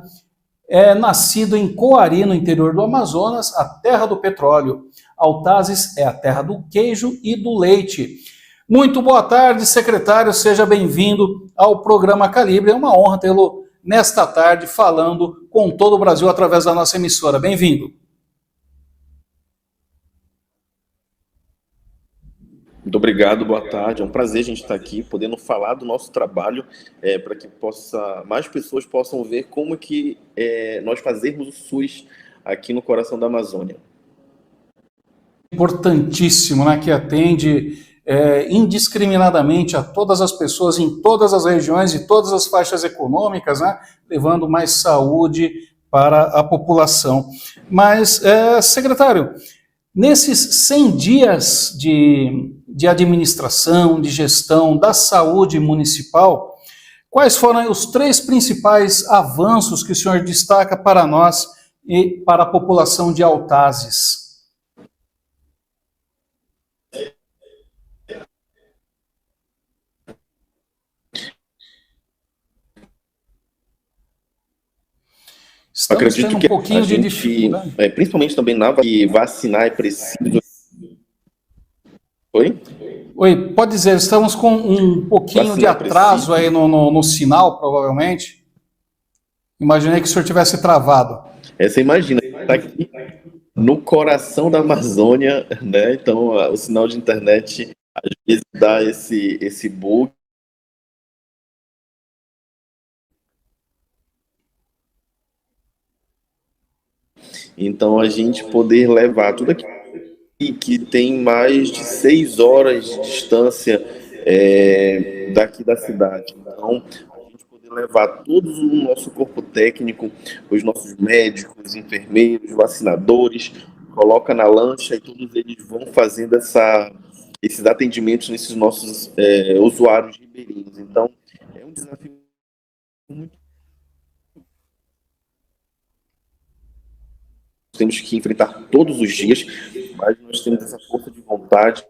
é nascido em Coari, no interior do Amazonas, a terra do petróleo. Altazes é a terra do queijo e do leite. Muito boa tarde, secretário, seja bem-vindo ao programa Calibre. É uma honra tê-lo nesta tarde falando com todo o Brasil através da nossa emissora. Bem-vindo. Muito obrigado, boa tarde. É um prazer a gente estar aqui, podendo falar do nosso trabalho, para que mais pessoas possam ver como que nós fazemos o SUS aqui no coração da Amazônia. Importantíssimo, né, que atende indiscriminadamente a todas as pessoas em todas as regiões e todas as faixas econômicas, né, levando mais saúde para a população. Mas, secretário, Nesses 100 dias de administração, de gestão da saúde municipal, quais foram os 3 principais avanços que o senhor destaca para nós e para a população de Altazes? Estamos Acredito tendo um que pouquinho a de gente, dificuldade. principalmente também que vacinar é preciso. Oi? Oi, pode dizer, estamos com um pouquinho de Vacinar atraso aí no sinal, provavelmente. Imaginei que o senhor tivesse travado. Você imagina, está aqui no coração da Amazônia, né? Então o sinal de internet às vezes dá esse bug. Então a gente poder levar tudo aqui que tem mais de 6 horas de distância daqui da cidade. Então a gente poder levar todo o nosso corpo técnico, os nossos médicos, enfermeiros, vacinadores, coloca na lancha e todos eles vão fazendo esses atendimentos nesses nossos usuários ribeirinhos. Então é um desafio muito. Temos que enfrentar todos os dias, mas nós temos essa força de vontade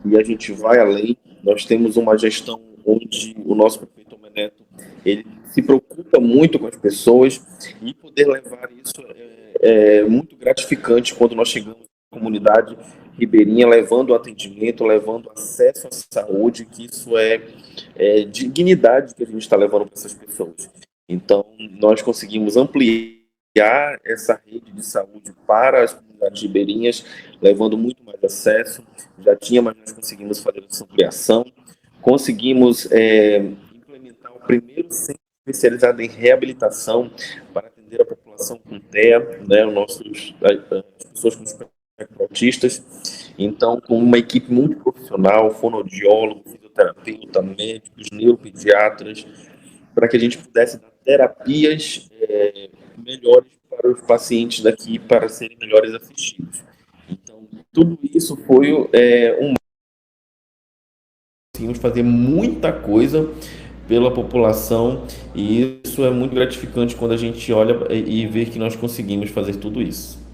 e a gente vai além. Nós temos uma gestão onde o nosso prefeito Meneto, ele se preocupa muito com as pessoas, e poder levar isso é muito gratificante quando nós chegamos na comunidade ribeirinha, levando atendimento, levando acesso à saúde, que isso é dignidade que a gente está levando para essas pessoas. Então, nós conseguimos ampliar essa rede de saúde para as comunidades ribeirinhas, levando muito mais acesso. Já tinha, mas nós conseguimos fazer essa ampliação. Conseguimos implementar o primeiro centro especializado em reabilitação para atender a população com TEA, né, as pessoas com espectro autistas. Então, com uma equipe muito profissional, fonoaudiólogo, fisioterapeuta, médicos, neuropediatras, para que a gente pudesse dar terapias melhores para os pacientes daqui, para serem melhores assistidos. Então, tudo isso foi conseguimos fazer muita coisa pela população, e isso é muito gratificante quando a gente olha e vê que nós conseguimos fazer tudo isso.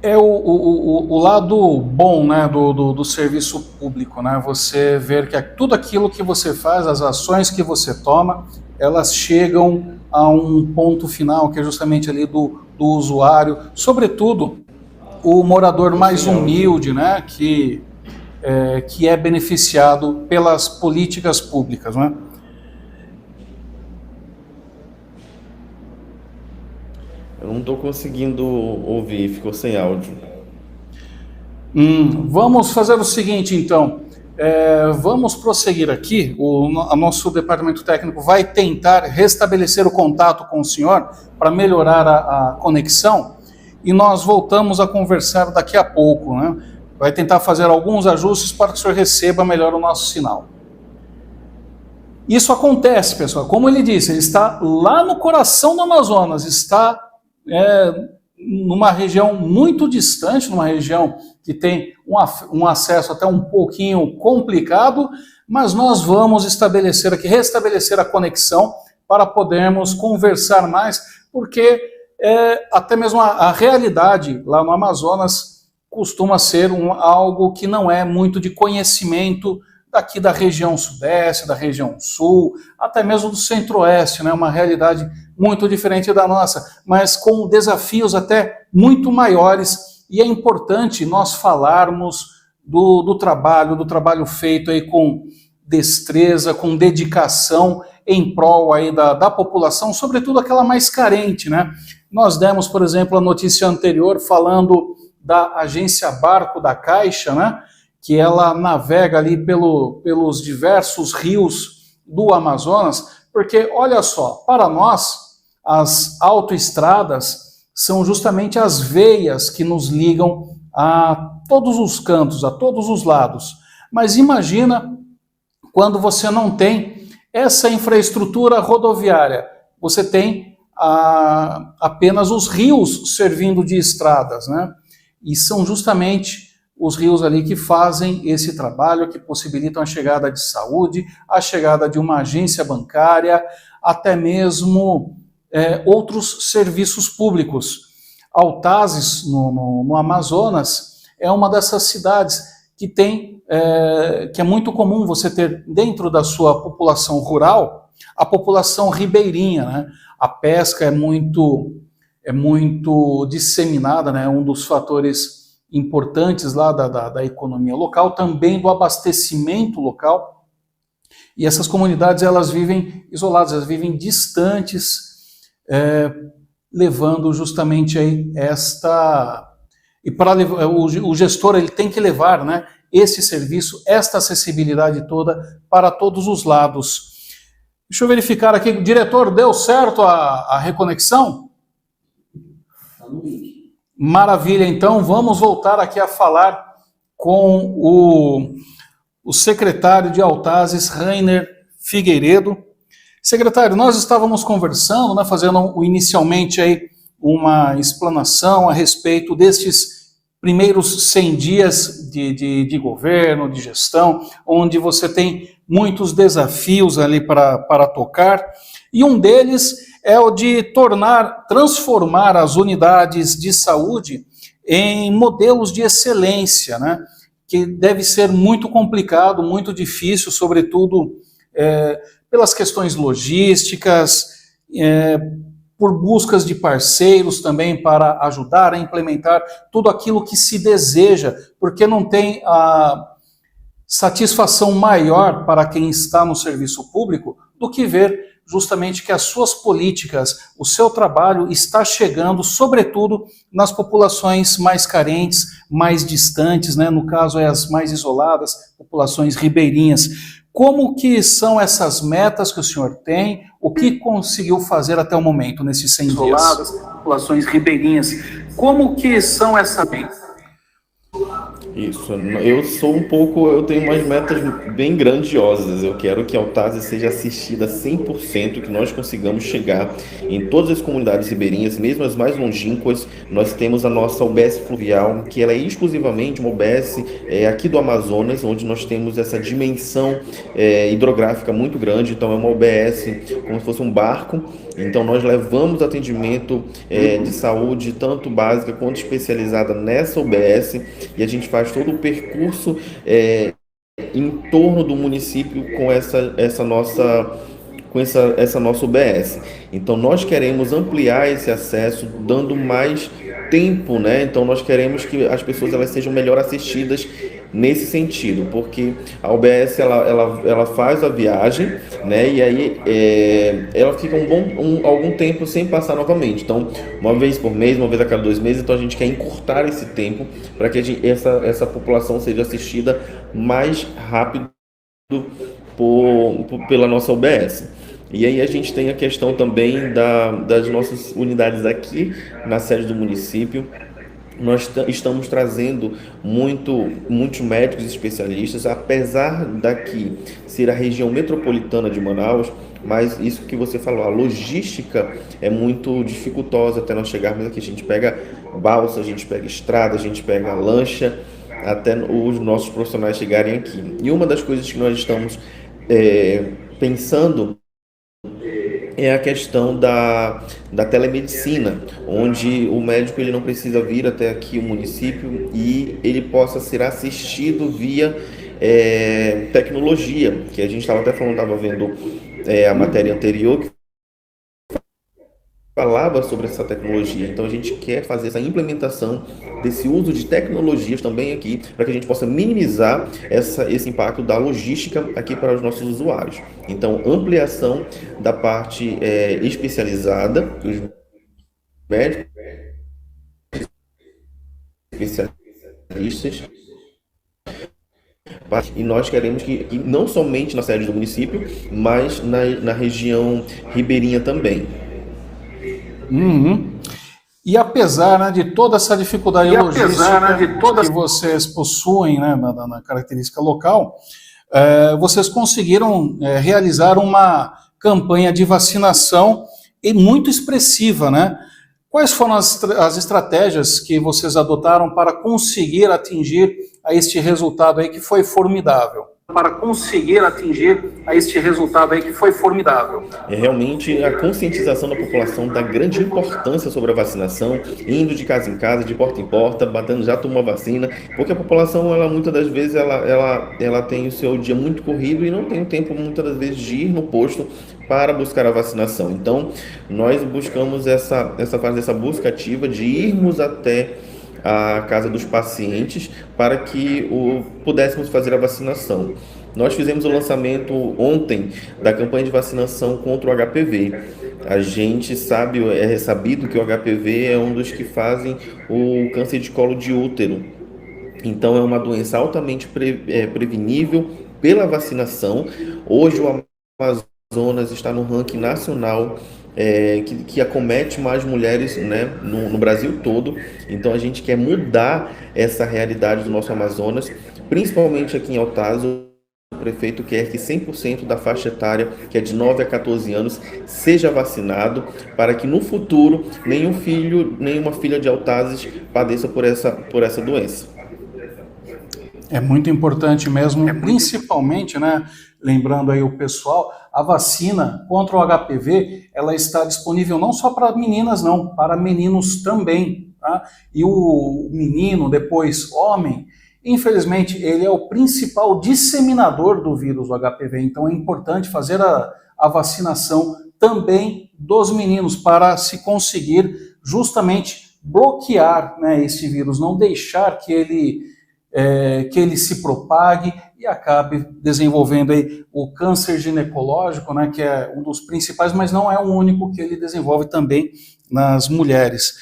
É o lado bom, né, do serviço público, né? Você ver que tudo aquilo que você faz, as ações que você toma, elas chegam a um ponto final, que é justamente ali do usuário, sobretudo o morador mais humilde, né, que é beneficiado pelas políticas públicas, né? Eu não estou conseguindo ouvir, ficou sem áudio. Vamos fazer o seguinte, então. Vamos prosseguir aqui. O nosso departamento técnico vai tentar restabelecer o contato com o senhor para melhorar a conexão, e nós voltamos a conversar daqui a pouco, né? Vai tentar fazer alguns ajustes para que o senhor receba melhor o nosso sinal. Isso acontece, pessoal. Como ele disse, ele está lá no coração do Amazonas, está numa região muito distante, numa região que tem um acesso até um pouquinho complicado, mas nós vamos restabelecer a conexão para podermos conversar mais, porque até mesmo a realidade lá no Amazonas costuma ser algo que não é muito de conhecimento daqui da região sudeste, da região sul, até mesmo do centro-oeste, né? Uma realidade muito diferente da nossa, mas com desafios até muito maiores, e é importante nós falarmos do trabalho feito aí com destreza, com dedicação em prol aí da população, sobretudo aquela mais carente, né? Nós demos, por exemplo, a notícia anterior falando da agência Barco da Caixa, né? Que ela navega ali pelos diversos rios do Amazonas, porque, olha só, para nós, as autoestradas são justamente as veias que nos ligam a todos os cantos, a todos os lados. Mas imagina quando você não tem essa infraestrutura rodoviária, você tem apenas os rios servindo de estradas, né? E são justamente os rios ali que fazem esse trabalho, que possibilitam a chegada de saúde, a chegada de uma agência bancária, até mesmo outros serviços públicos. Altazes, no Amazonas, é uma dessas cidades que que é muito comum você ter dentro da sua população rural a população ribeirinha, né? A pesca é muito disseminada, né? Um dos fatores importantes lá da economia local, também do abastecimento local. E essas comunidades, elas vivem isoladas, elas vivem distantes, levando justamente aí e para o gestor, ele tem que levar, né, esse serviço, esta acessibilidade toda para todos os lados. Deixa eu verificar aqui, diretor, deu certo a reconexão? Maravilha, então vamos voltar aqui a falar com o secretário de Altazes, Rainer Figueiredo. Secretário, nós estávamos conversando, né, fazendo inicialmente aí uma explanação a respeito destes primeiros 100 dias de governo, de gestão, onde você tem muitos desafios ali para tocar, e um deles é o de transformar as unidades de saúde em modelos de excelência, né? Que deve ser muito complicado, muito difícil, sobretudo pelas questões logísticas, por buscas de parceiros também para ajudar a implementar tudo aquilo que se deseja, porque não tem a satisfação maior para quem está no serviço público do que ver justamente que as suas políticas, o seu trabalho está chegando, sobretudo, nas populações mais carentes, mais distantes, né? No caso, as mais isoladas, populações ribeirinhas. Como que são essas metas que o senhor tem? O que conseguiu fazer até o momento, nesses 100 dias? Isoladas, populações ribeirinhas. Como que são essas metas? Isso, eu tenho umas metas bem grandiosas. Eu quero que a Altazes seja assistida 100%, que nós consigamos chegar em todas as comunidades ribeirinhas, mesmo as mais longínquas. Nós temos a nossa UBS fluvial, que ela é exclusivamente uma UBS aqui do Amazonas, onde nós temos essa dimensão hidrográfica muito grande. Então é uma UBS como se fosse um barco. Então nós levamos atendimento de saúde, tanto básica quanto especializada, nessa UBS, e a gente faz todo o percurso em torno do município com essa nossa UBS. Então nós queremos ampliar esse acesso, dando mais tempo, né? Então nós queremos que as pessoas elas sejam melhor assistidas nesse sentido, porque a UBS ela faz a viagem, né? E aí ela fica algum tempo sem passar novamente. Então, uma vez por mês, uma vez a cada 2 meses, então a gente quer encurtar esse tempo para que essa população seja assistida mais rápido pela nossa UBS. E aí a gente tem a questão também das nossas unidades aqui na sede do município. Nós estamos trazendo muitos médicos e especialistas, apesar daqui ser a região metropolitana de Manaus, mas isso que você falou, a logística é muito dificultosa até nós chegarmos aqui. A gente pega balsa, a gente pega estrada, a gente pega lancha, até os nossos profissionais chegarem aqui. E uma das coisas que nós estamos pensando é a questão da telemedicina, onde o médico ele não precisa vir até aqui o município e ele possa ser assistido via tecnologia, que a gente estava até falando, estava vendo a matéria anterior que falava sobre essa tecnologia. Então a gente quer fazer essa implementação desse uso de tecnologias também aqui, para que a gente possa minimizar esse impacto da logística aqui para os nossos usuários. Então, ampliação da parte especializada, os médicos especialistas, e nós queremos que não somente na sede do município, mas na região ribeirinha também. Uhum. E apesar, né, de toda essa dificuldade logística que vocês possuem, né, na característica local, vocês conseguiram realizar uma campanha de vacinação e muito expressiva, né? Quais foram as estratégias que vocês adotaram para conseguir atingir a este resultado aí que foi formidável? É realmente a conscientização da população da grande importância sobre a vacinação, indo de casa em casa, de porta em porta, batendo já tomou vacina, porque a população, ela muitas das vezes, ela tem o seu dia muito corrido e não tem o tempo, muitas das vezes, de ir no posto para buscar a vacinação. Então, nós buscamos essa busca ativa de irmos até a casa dos pacientes para que pudéssemos fazer a vacinação. Nós fizemos o lançamento ontem da campanha de vacinação contra o HPV. A gente sabe, é sabido que o HPV é um dos que fazem o câncer de colo de útero. Então é uma doença altamente prevenível pela vacinação. Hoje o Amazonas está no ranking nacional que acomete mais mulheres, né, no Brasil todo. Então a gente quer mudar essa realidade do nosso Amazonas, principalmente aqui em Altazes. O prefeito quer que 100% da faixa etária, que é de 9 a 14 anos, seja vacinado, para que no futuro nenhum filho, nenhuma filha de Altazes padeça por essa doença. É muito importante mesmo, principalmente, né, lembrando aí o pessoal, a vacina contra o HPV, ela está disponível não só para meninas, não, para meninos também, tá? E o menino, depois homem, infelizmente, ele é o principal disseminador do vírus, o HPV, então é importante fazer a vacinação também dos meninos para se conseguir justamente bloquear, né, esse vírus, não deixar que ele se propague e acabe desenvolvendo aí o câncer ginecológico, né, que é um dos principais, mas não é o único que ele desenvolve também nas mulheres.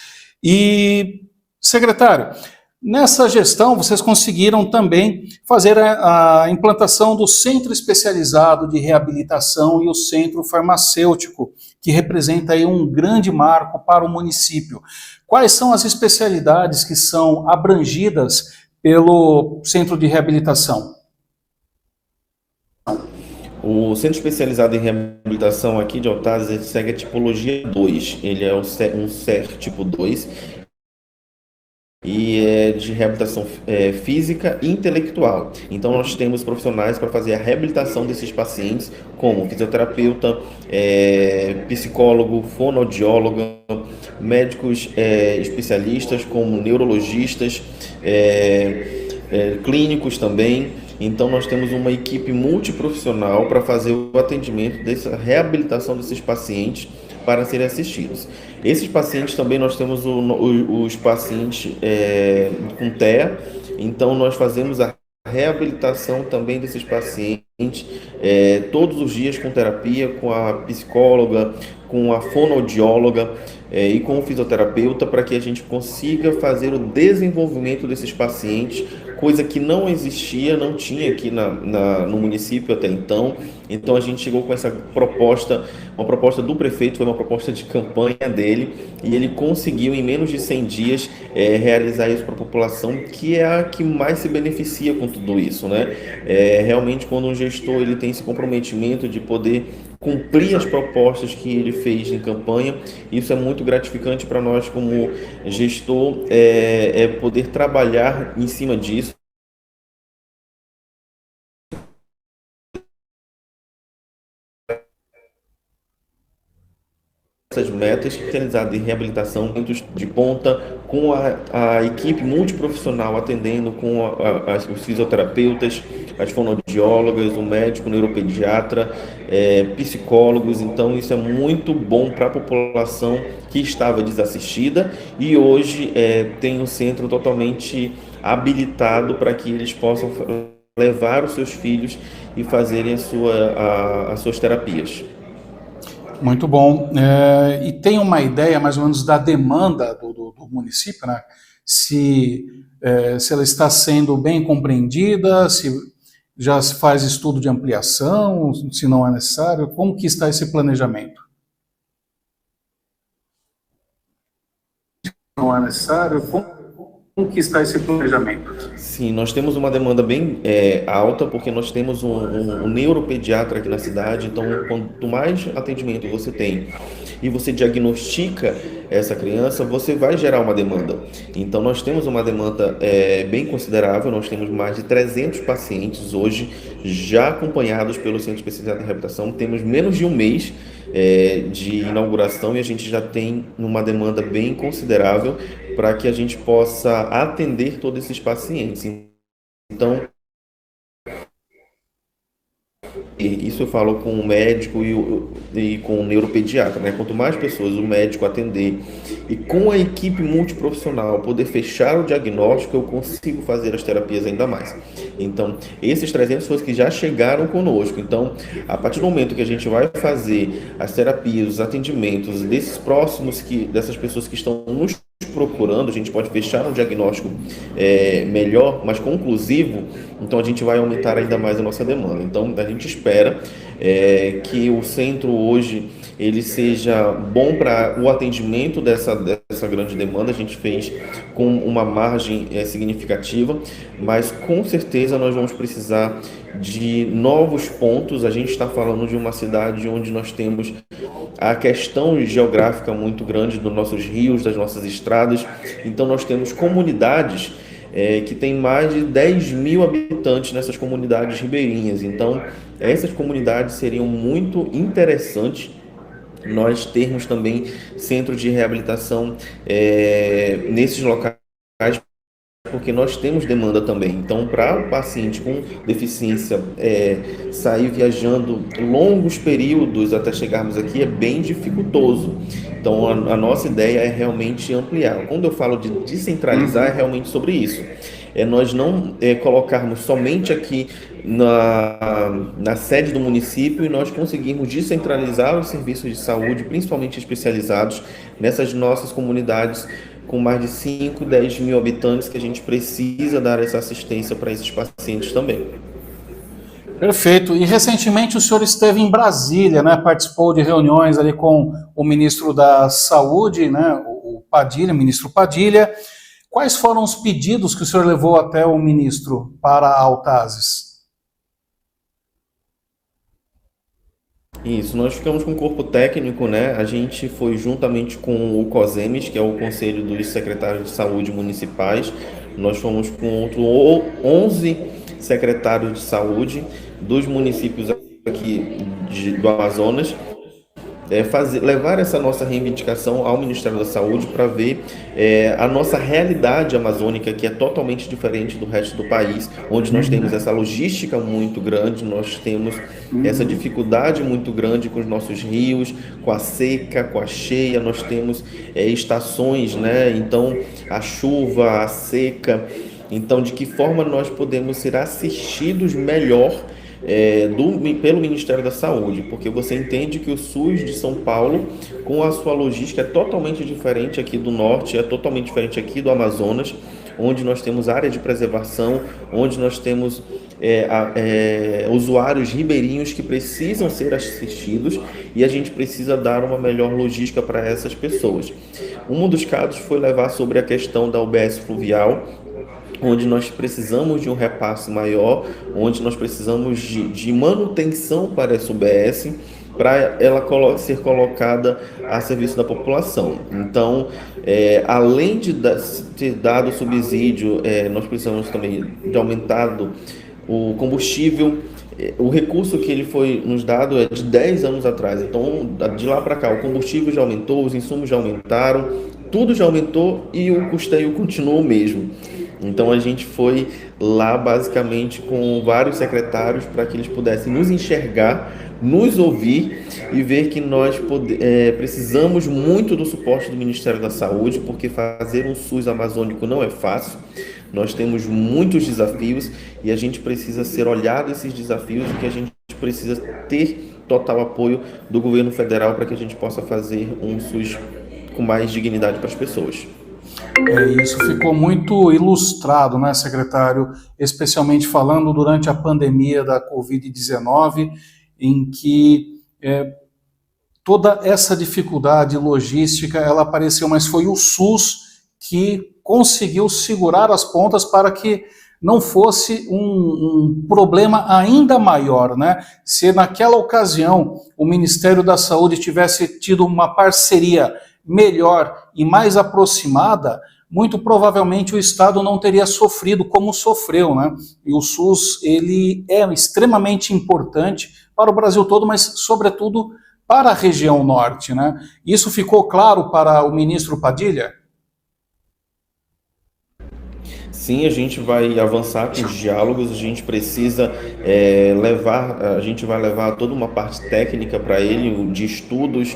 E, secretário, nessa gestão vocês conseguiram também fazer a implantação do Centro Especializado de Reabilitação e o Centro Farmacêutico, que representa aí um grande marco para o município. Quais são as especialidades que são abrangidas pelo Centro de Reabilitação? O Centro Especializado em Reabilitação aqui de Altazes segue a tipologia 2, ele é um CER tipo 2, e é de reabilitação física e intelectual. Então nós temos profissionais para fazer a reabilitação desses pacientes, como fisioterapeuta, psicólogo, fonoaudiólogo, médicos especialistas como neurologistas, clínicos também. Então nós temos uma equipe multiprofissional para fazer o atendimento dessa reabilitação desses pacientes para serem assistidos. Esses pacientes também nós temos os pacientes com TEA, então nós fazemos a reabilitação também desses pacientes todos os dias com terapia, com a psicóloga, com a fonoaudióloga e com o fisioterapeuta, para que a gente consiga fazer o desenvolvimento desses pacientes, coisa que não existia, não tinha aqui no município até então. Então a gente chegou com essa proposta, uma proposta do prefeito, foi uma proposta de campanha dele, e ele conseguiu em menos de 100 dias realizar isso para a população, que é a que mais se beneficia com tudo isso, né? Realmente, quando um gestor ele tem esse comprometimento de poder cumprir as propostas que ele fez em campanha, isso é muito gratificante para nós como gestor, poder trabalhar em cima disso. Essas metas especializadas em reabilitação de ponta, com a equipe multiprofissional atendendo, com os fisioterapeutas, as fonoaudiólogas, o médico, o neuropediatra, psicólogos. Então isso é muito bom para a população que estava desassistida, e hoje tem um centro totalmente habilitado para que eles possam levar os seus filhos e fazerem as suas terapias. Muito bom. E tem uma ideia mais ou menos da demanda do município, né? Se ela está sendo bem compreendida, se já se faz estudo de ampliação, se não é necessário, como que está esse planejamento? Não é necessário, como que está esse planejamento? Sim, nós temos uma demanda bem alta, porque nós temos um neuropediatra aqui na cidade. Então, quanto mais atendimento você tem e você diagnostica essa criança, você vai gerar uma demanda. Então nós temos uma demanda bem considerável, nós temos mais de 300 pacientes hoje já acompanhados pelo Centro Especializado em Reabilitação, temos menos de um mês de inauguração e a gente já tem uma demanda bem considerável para que a gente possa atender todos esses pacientes. Então, isso eu falo com o médico e com o neuropediatra, né? Quanto mais pessoas o médico atender e com a equipe multiprofissional poder fechar o diagnóstico, eu consigo fazer as terapias ainda mais. Então, esses 300 pessoas que já chegaram conosco, então, a partir do momento que a gente vai fazer as terapias, os atendimentos desses próximos, dessas pessoas que estão nos procurando, a gente pode fechar um diagnóstico melhor, mais conclusivo, então a gente vai aumentar ainda mais a nossa demanda. Então a gente espera que o centro hoje ele seja bom para o atendimento dessa grande demanda. A gente fez com uma margem significativa, mas com certeza nós vamos precisar de novos pontos. A gente está falando de uma cidade onde nós temos a questão geográfica muito grande dos nossos rios, das nossas estradas. Então nós temos comunidades que tem mais de 10 mil habitantes nessas comunidades ribeirinhas. Então essas comunidades seriam muito interessantes nós termos também centros de reabilitação nesses locais, porque nós temos demanda também. Então, para o paciente com deficiência sair viajando longos períodos até chegarmos aqui é bem dificultoso. Então, a nossa ideia é realmente ampliar. Quando eu falo de descentralizar, é realmente sobre isso. Nós não colocarmos somente aqui na sede do município e nós conseguirmos descentralizar os serviços de saúde, principalmente especializados, nessas nossas comunidades com mais de 5, 10 mil habitantes, que a gente precisa dar essa assistência para esses pacientes também. Perfeito. E recentemente o senhor esteve em Brasília, né? Participou de reuniões ali com o ministro da Saúde, né? O Padilha, ministro Padilha. Quais foram os pedidos que o senhor levou até o ministro para a Autazes? Isso, nós ficamos com o corpo técnico, né? A gente foi juntamente com o COSEMES, que é o Conselho dos Secretários de Saúde Municipais. Nós fomos com 11 secretários de saúde dos municípios aqui do Amazonas, levar essa nossa reivindicação ao Ministério da Saúde para ver a nossa realidade amazônica, que é totalmente diferente do resto do país, onde nós temos essa logística muito grande, nós temos essa dificuldade muito grande com os nossos rios, com a seca, com a cheia, nós temos estações, né? Então, a chuva, a seca. Então, de que forma nós podemos ser assistidos melhor pelo Ministério da Saúde, porque você entende que o SUS de São Paulo, com a sua logística, é totalmente diferente aqui do norte, é totalmente diferente aqui do Amazonas, onde nós temos área de preservação, onde nós temos usuários ribeirinhos que precisam ser assistidos e a gente precisa dar uma melhor logística para essas pessoas. Um dos casos foi levar sobre a questão da UBS fluvial, onde nós precisamos de um repasse maior, onde nós precisamos de manutenção para essa UBS, para ela ser colocada a serviço da população. Então, além de ter dado subsídio, nós precisamos também de aumentado o combustível. O recurso que ele foi nos dado é de 10 anos atrás. Então, de lá para cá, o combustível já aumentou, os insumos já aumentaram, tudo já aumentou e o custeio continua o mesmo. Então a gente foi lá basicamente com vários secretários para que eles pudessem nos enxergar, nos ouvir e ver que nós precisamos muito do suporte do Ministério da Saúde, porque fazer um SUS amazônico não é fácil. Nós temos muitos desafios e a gente precisa ser olhado esses desafios e que a gente precisa ter total apoio do governo federal para que a gente possa fazer um SUS com mais dignidade para as pessoas. Isso ficou muito ilustrado, né, secretário? Especialmente falando durante a pandemia da Covid-19, em que toda essa dificuldade logística, ela apareceu, mas foi o SUS que conseguiu segurar as pontas para que não fosse um problema ainda maior, né? Se naquela ocasião o Ministério da Saúde tivesse tido uma parceria melhor e mais aproximada, muito provavelmente o Estado não teria sofrido como sofreu, né? E o SUS, ele é extremamente importante para o Brasil todo, mas sobretudo para a região norte, né? Isso ficou claro para o ministro Padilha? Sim, a gente vai avançar com os diálogos, a gente precisa a gente vai levar toda uma parte técnica para ele, de estudos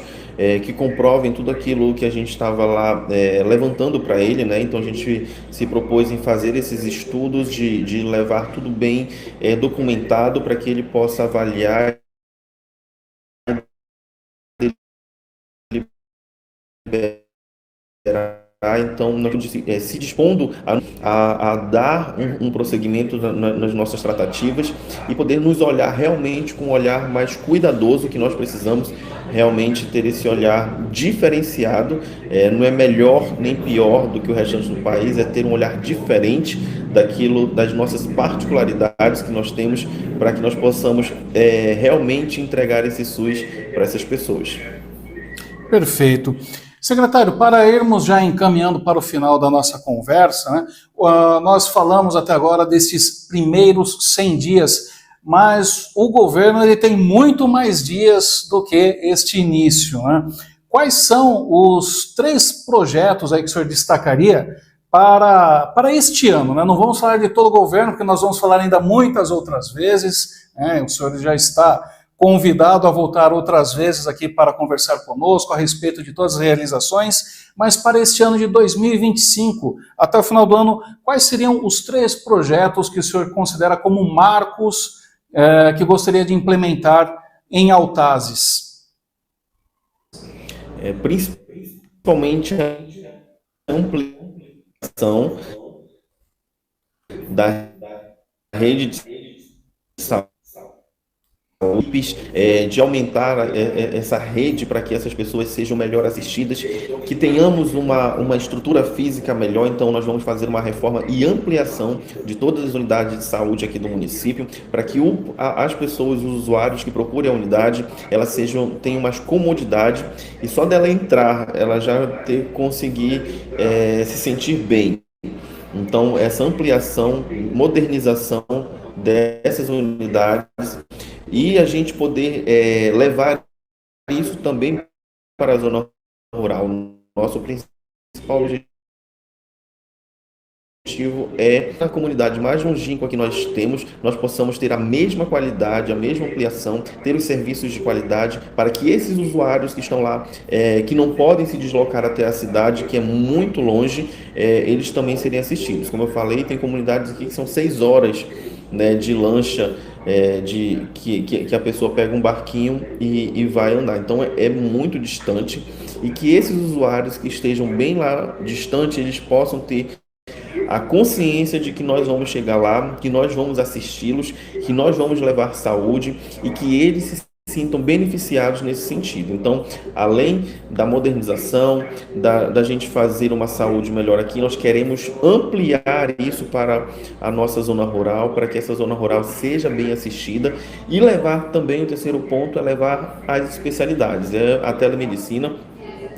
que comprovem tudo aquilo que a gente estava lá levantando para ele, né? Então a gente se propôs em fazer esses estudos, de levar tudo bem documentado para que ele possa avaliar então, se dispondo a dar um prosseguimento nas nossas tratativas e poder nos olhar realmente com um olhar mais cuidadoso, que nós precisamos realmente ter esse olhar diferenciado. Não é melhor nem pior do que o restante do país, é ter um olhar diferente das nossas particularidades que nós temos, para que nós possamos realmente entregar esse SUS para essas pessoas. Perfeito. Secretário, para irmos já encaminhando para o final da nossa conversa, né, nós falamos até agora desses primeiros 100 dias, mas o governo ele tem muito mais dias do que este início, né? Quais são os 3 projetos aí que o senhor destacaria para este ano, né? Não vamos falar de todo o governo, porque nós vamos falar ainda muitas outras vezes, né? O senhor já está convidado a voltar outras vezes aqui para conversar conosco a respeito de todas as realizações, mas para este ano de 2025, até o final do ano, quais seriam os 3 projetos que o senhor considera como marcos que gostaria de implementar em Autazes? Principalmente a ampliação da rede de saúde, de aumentar essa rede para que essas pessoas sejam melhor assistidas, que tenhamos uma estrutura física melhor. Então nós vamos fazer uma reforma e ampliação de todas as unidades de saúde aqui do município, para que as pessoas, os usuários que procurem a unidade, elas tenham mais comodidade, e só dela entrar, ela já conseguir se sentir bem. Então essa ampliação, modernização dessas unidades, e a gente poder levar isso também para a zona rural. Nosso principal objetivo é, na comunidade mais longínqua que nós temos, nós possamos ter a mesma qualidade, a mesma ampliação, ter os serviços de qualidade, para que esses usuários que estão lá, que não podem se deslocar até a cidade, que é muito longe, eles também serem assistidos. Como eu falei, tem comunidades aqui que são 6 horas, né, de lancha, que a pessoa pega um barquinho e vai andar. Então é muito distante, e que esses usuários que estejam bem lá distante, eles possam ter a consciência de que nós vamos chegar lá, que nós vamos assisti-los, que nós vamos levar saúde, e que eles se sintam beneficiados nesse sentido. Então, além da modernização, da gente fazer uma saúde melhor aqui, nós queremos ampliar isso para a nossa zona rural, para que essa zona rural seja bem assistida, e levar também, o terceiro ponto, é levar as especialidades, a telemedicina,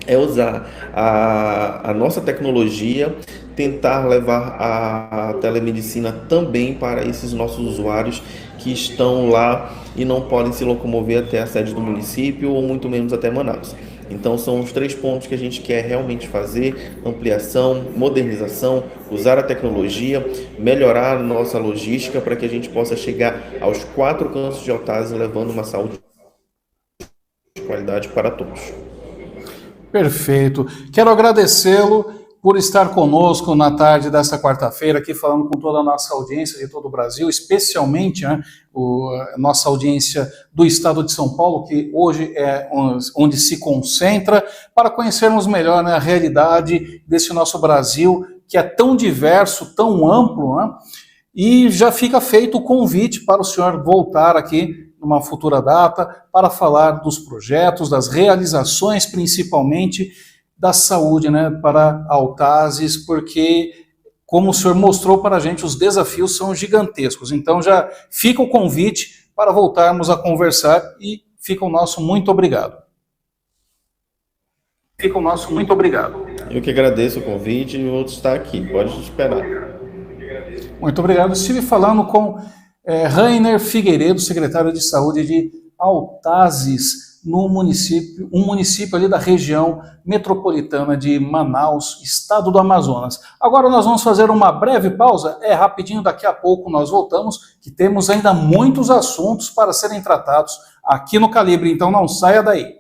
usar a nossa tecnologia, tentar levar a telemedicina também para esses nossos usuários que estão lá e não podem se locomover até a sede do município, ou muito menos até Manaus. Então são os 3 pontos que a gente quer realmente fazer: ampliação, modernização, usar a tecnologia, melhorar a nossa logística, para que a gente possa chegar aos 4 cantos de Autazes levando uma saúde de qualidade para todos. Perfeito. Quero agradecê-lo por estar conosco na tarde desta quarta-feira, aqui falando com toda a nossa audiência de todo o Brasil, especialmente, né, a nossa audiência do estado de São Paulo, que hoje é onde se concentra, para conhecermos melhor, né, a realidade desse nosso Brasil, que é tão diverso, tão amplo, né? E já fica feito o convite para o senhor voltar aqui numa futura data para falar dos projetos, das realizações, principalmente da saúde, né, para Autazes, porque como o senhor mostrou para a gente, os desafios são gigantescos. Então já fica o convite para voltarmos a conversar e fica o nosso muito obrigado. Fica o nosso muito obrigado. Eu que agradeço o convite e vou estar aqui, pode esperar. Muito obrigado. Estive falando com Rainer Figueiredo, secretário de Saúde de Altazes, no município, um município ali da região metropolitana de Manaus, estado do Amazonas. Agora nós vamos fazer uma breve pausa, rapidinho, daqui a pouco nós voltamos, que temos ainda muitos assuntos para serem tratados aqui no Calibre, então não saia daí.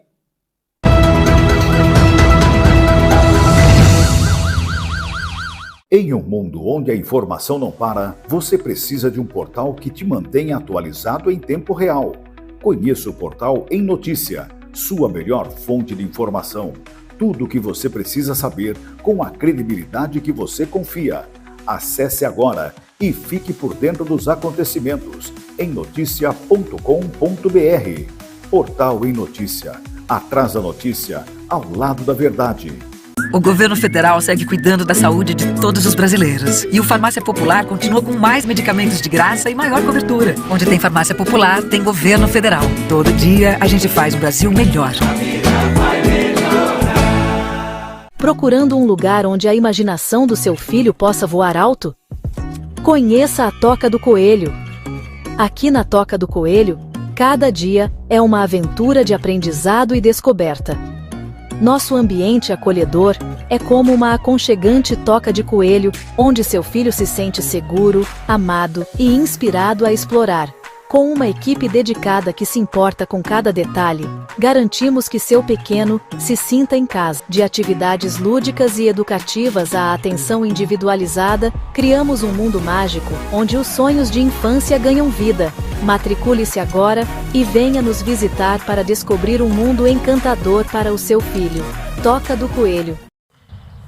Em um mundo onde a informação não para, você precisa de um portal que te mantenha atualizado em tempo real. Conheça o portal Em Notícia, sua melhor fonte de informação. Tudo o que você precisa saber com a credibilidade que você confia. Acesse agora e fique por dentro dos acontecimentos em noticia.com.br. Portal Em Notícia. Atrás da notícia, ao lado da verdade. O governo federal segue cuidando da saúde de todos os brasileiros. E o Farmácia Popular continua com mais medicamentos de graça e maior cobertura. Onde tem Farmácia Popular, tem governo federal. Todo dia a gente faz um Brasil melhor. Procurando um lugar onde a imaginação do seu filho possa voar alto? Conheça a Toca do Coelho. Aqui na Toca do Coelho, cada dia é uma aventura de aprendizado e descoberta. Nosso ambiente acolhedor é como uma aconchegante toca de coelho, onde seu filho se sente seguro, amado e inspirado a explorar. Com uma equipe dedicada que se importa com cada detalhe, garantimos que seu pequeno se sinta em casa. De atividades lúdicas e educativas à atenção individualizada, criamos um mundo mágico onde os sonhos de infância ganham vida. Matricule-se agora e venha nos visitar para descobrir um mundo encantador para o seu filho. Toca do Coelho.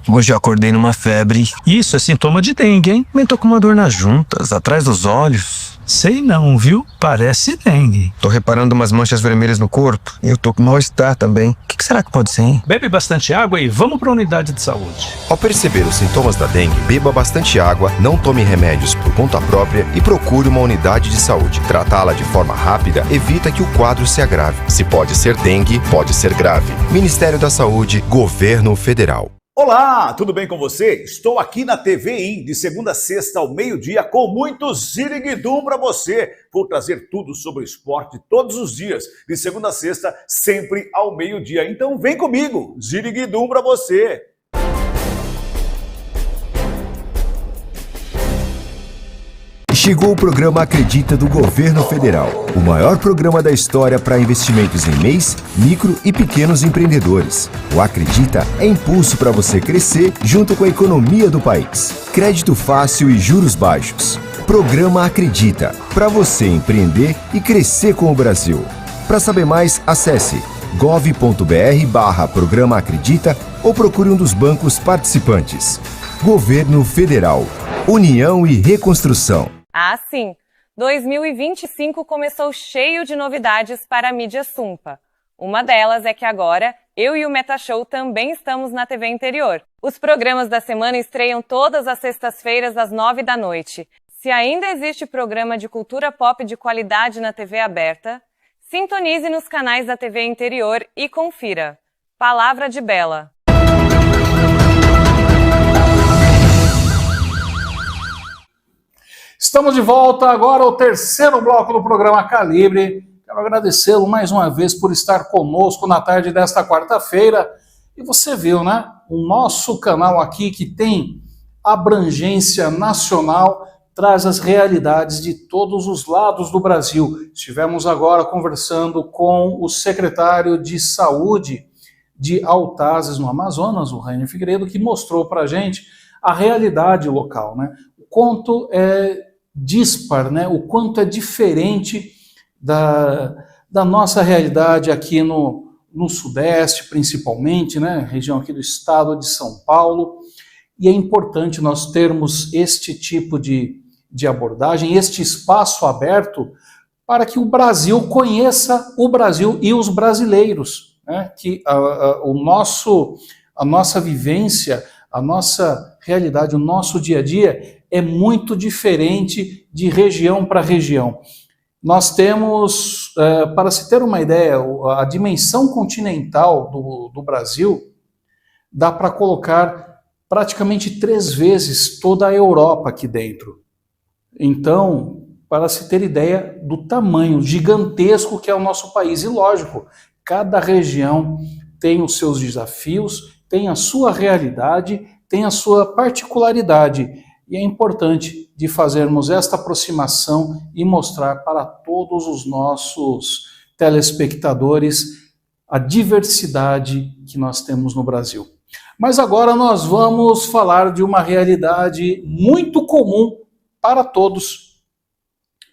Hoje eu acordei numa febre. Isso é sintoma de dengue, hein? Também tô com uma dor nas juntas, atrás dos olhos. Sei não, viu? Parece dengue. Tô reparando umas manchas vermelhas no corpo. Eu tô com mal-estar também. O que será que pode ser, hein? Bebe bastante água e vamos pra unidade de saúde. Ao perceber os sintomas da dengue, beba bastante água, não tome remédios por conta própria e procure uma unidade de saúde. Tratá-la de forma rápida evita que o quadro se agrave. Se pode ser dengue, pode ser grave. Ministério da Saúde, Governo Federal. Olá, tudo bem com você? Estou aqui na TVI de segunda a sexta ao meio-dia com muito Ziriguidum para você. Vou trazer tudo sobre esporte todos os dias, de segunda a sexta, sempre ao meio-dia. Então vem comigo, Ziriguidum para você. Chegou o programa Acredita do Governo Federal, o maior programa da história para investimentos em MEIs, micro e pequenos empreendedores. O Acredita é impulso para você crescer junto com a economia do país. Crédito fácil e juros baixos. Programa Acredita, para você empreender e crescer com o Brasil. Para saber mais, acesse gov.br/Programa Acredita ou procure um dos bancos participantes. Governo Federal, União e Reconstrução. Ah, sim! 2025 começou cheio de novidades para a mídia Sumpa. Uma delas é que agora, eu e o Metashow também estamos na TV Interior. Os programas da semana estreiam todas as sextas-feiras às 9 da noite. Se ainda existe programa de cultura pop de qualidade na TV aberta, sintonize nos canais da TV Interior e confira. Palavra de Bela. Estamos de volta agora ao terceiro bloco do programa Calibre. Quero agradecê-lo mais uma vez por estar conosco na tarde desta quarta-feira. E você viu, né? O nosso canal aqui, que tem abrangência nacional, traz as realidades de todos os lados do Brasil. Estivemos agora conversando com o secretário de Saúde de Altazes, no Amazonas, o Rainer Figueiredo, que mostrou para a gente a realidade local, né? O quanto é dispar, né? O quanto é diferente da nossa realidade aqui no Sudeste, principalmente, né? Região aqui do estado de São Paulo. E é importante nós termos este tipo de abordagem, este espaço aberto para que o Brasil conheça o Brasil e os brasileiros, né? Que a nossa vivência, a nossa realidade, o nosso dia a dia é muito diferente de região para região. Nós temos, para se ter uma ideia, a dimensão continental do Brasil dá para colocar praticamente 3 vezes toda a Europa aqui dentro. Então, para se ter ideia do tamanho gigantesco que é o nosso país. E lógico, cada região tem os seus desafios, tem a sua realidade, tem a sua particularidade. E é importante de fazermos esta aproximação e mostrar para todos os nossos telespectadores a diversidade que nós temos no Brasil. Mas agora nós vamos falar de uma realidade muito comum para todos,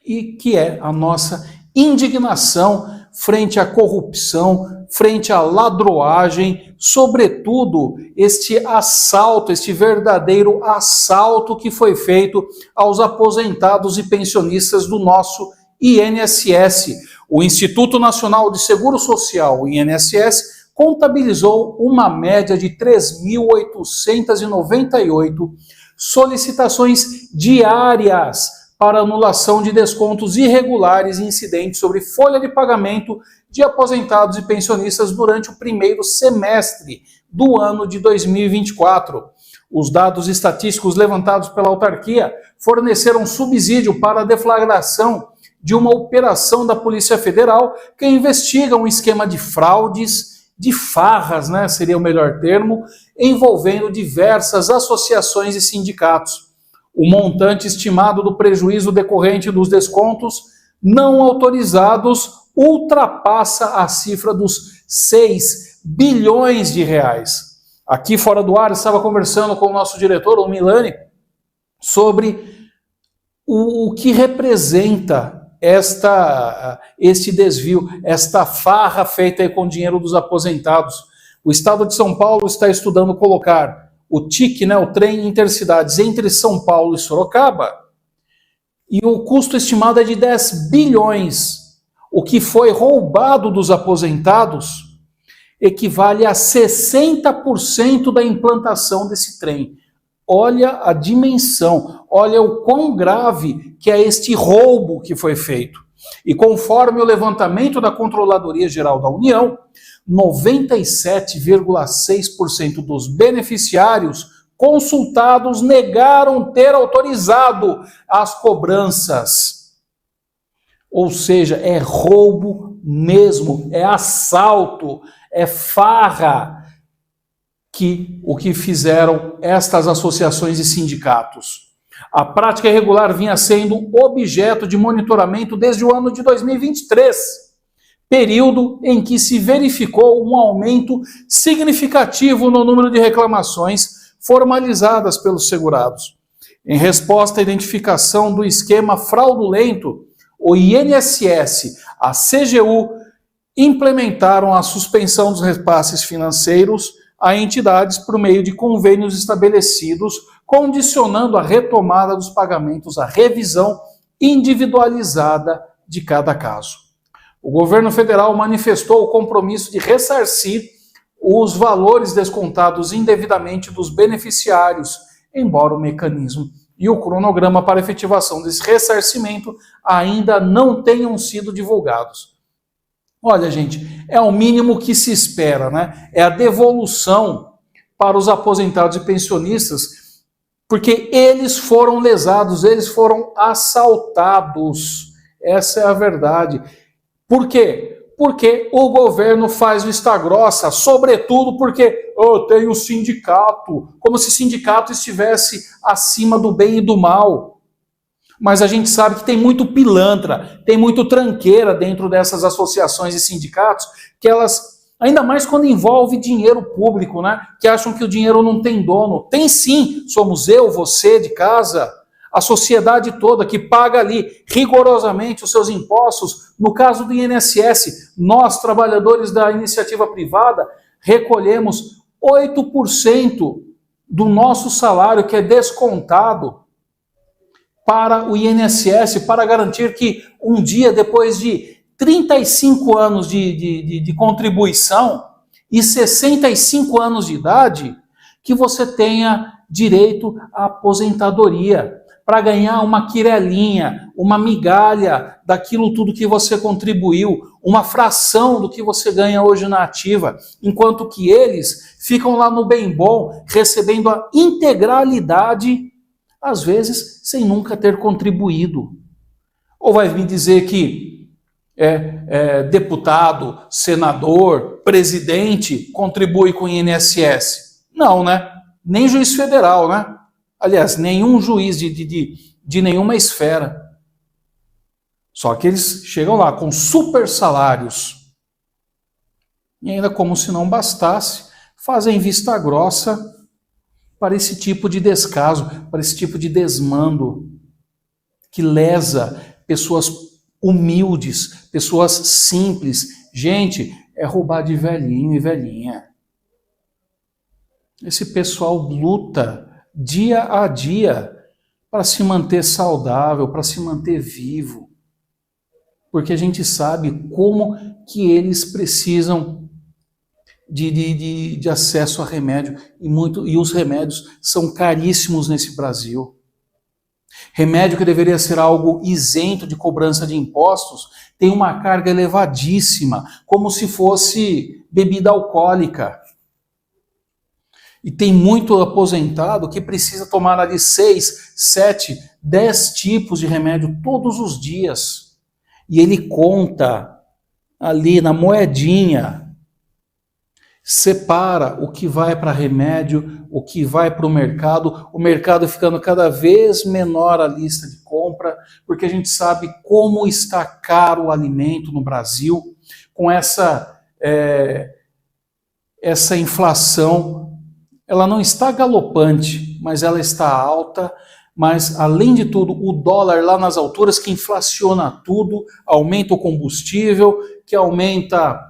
e que é a nossa indignação frente à corrupção, frente à ladroagem, sobretudo este assalto, este verdadeiro assalto que foi feito aos aposentados e pensionistas do nosso INSS. O Instituto Nacional de Seguro Social, o INSS, contabilizou uma média de 3.898 solicitações diárias para anulação de descontos irregulares incidentes sobre folha de pagamento de aposentados e pensionistas durante o primeiro semestre do ano de 2024. Os dados estatísticos levantados pela autarquia forneceram subsídio para a deflagração de uma operação da Polícia Federal que investiga um esquema de fraudes, de farras, né, seria o melhor termo, envolvendo diversas associações e sindicatos. O montante estimado do prejuízo decorrente dos descontos não autorizados ultrapassa a cifra dos 6 bilhões de reais. Aqui fora do ar, estava conversando com o nosso diretor, o Milani, sobre o que representa este desvio, esta farra feita com o dinheiro dos aposentados. O Estado de São Paulo está estudando colocar o TIC, né, o trem intercidades, entre São Paulo e Sorocaba, e o custo estimado é de 10 bilhões. O que foi roubado dos aposentados equivale a 60% da implantação desse trem. Olha a dimensão, olha o quão grave que é este roubo que foi feito. E conforme o levantamento da Controladoria Geral da União, 97,6% dos beneficiários consultados negaram ter autorizado as cobranças. Ou seja, é roubo mesmo, é assalto, é farra o que fizeram estas associações e sindicatos. A prática irregular vinha sendo objeto de monitoramento desde o ano de 2023, período em que se verificou um aumento significativo no número de reclamações formalizadas pelos segurados. Em resposta à identificação do esquema fraudulento, o INSS, a CGU, implementaram a suspensão dos repasses financeiros a entidades por meio de convênios estabelecidos, condicionando a retomada dos pagamentos à revisão individualizada de cada caso. O governo federal manifestou o compromisso de ressarcir os valores descontados indevidamente dos beneficiários, embora o mecanismo e o cronograma para efetivação desse ressarcimento ainda não tenham sido divulgados. Olha, gente, é o mínimo que se espera, né? É a devolução para os aposentados e pensionistas, porque eles foram lesados, eles foram assaltados. Essa é a verdade. Por quê? Porque o governo faz vista grossa, sobretudo porque tem o sindicato, como se o sindicato estivesse acima do bem e do mal. Mas a gente sabe que tem muito pilantra, tem muito tranqueira dentro dessas associações e sindicatos, que elas, ainda mais quando envolve dinheiro público, né? Que acham que o dinheiro não tem dono. Tem sim, somos eu, você de casa, a sociedade toda que paga ali rigorosamente os seus impostos. No caso do INSS, nós, trabalhadores da iniciativa privada, recolhemos 8% do nosso salário que é descontado para o INSS, para garantir que um dia, depois de 35 anos de contribuição e 65 anos de idade, que você tenha direito à aposentadoria, para ganhar uma quirelinha, uma migalha daquilo tudo que você contribuiu, uma fração do que você ganha hoje na ativa, enquanto que eles ficam lá no bem bom, recebendo a integralidade, às vezes sem nunca ter contribuído. Ou vai me dizer que deputado, senador, presidente contribui com o INSS? Não, né? Nem juiz federal, né? Aliás, nenhum juiz de nenhuma esfera. Só que eles chegam lá com super salários. E ainda, como se não bastasse, fazem vista grossa para esse tipo de descaso, para esse tipo de desmando, que lesa pessoas humildes, pessoas simples. Gente, é roubar de velhinho e velhinha. Esse pessoal luta dia a dia para se manter saudável, para se manter vivo. Porque a gente sabe como que eles precisam de acesso a remédio. E os remédios são caríssimos nesse Brasil. Remédio que deveria ser algo isento de cobrança de impostos tem uma carga elevadíssima, como se fosse bebida alcoólica. E tem muito aposentado que precisa tomar ali 6, 7, 10 tipos de remédio todos os dias. E ele conta ali na moedinha, separa o que vai para remédio, o que vai para o mercado ficando cada vez menor a lista de compra, porque a gente sabe como está caro o alimento no Brasil, com essa inflação. Ela não está galopante, mas ela está alta, mas além de tudo, o dólar lá nas alturas que inflaciona tudo, aumenta o combustível, que aumenta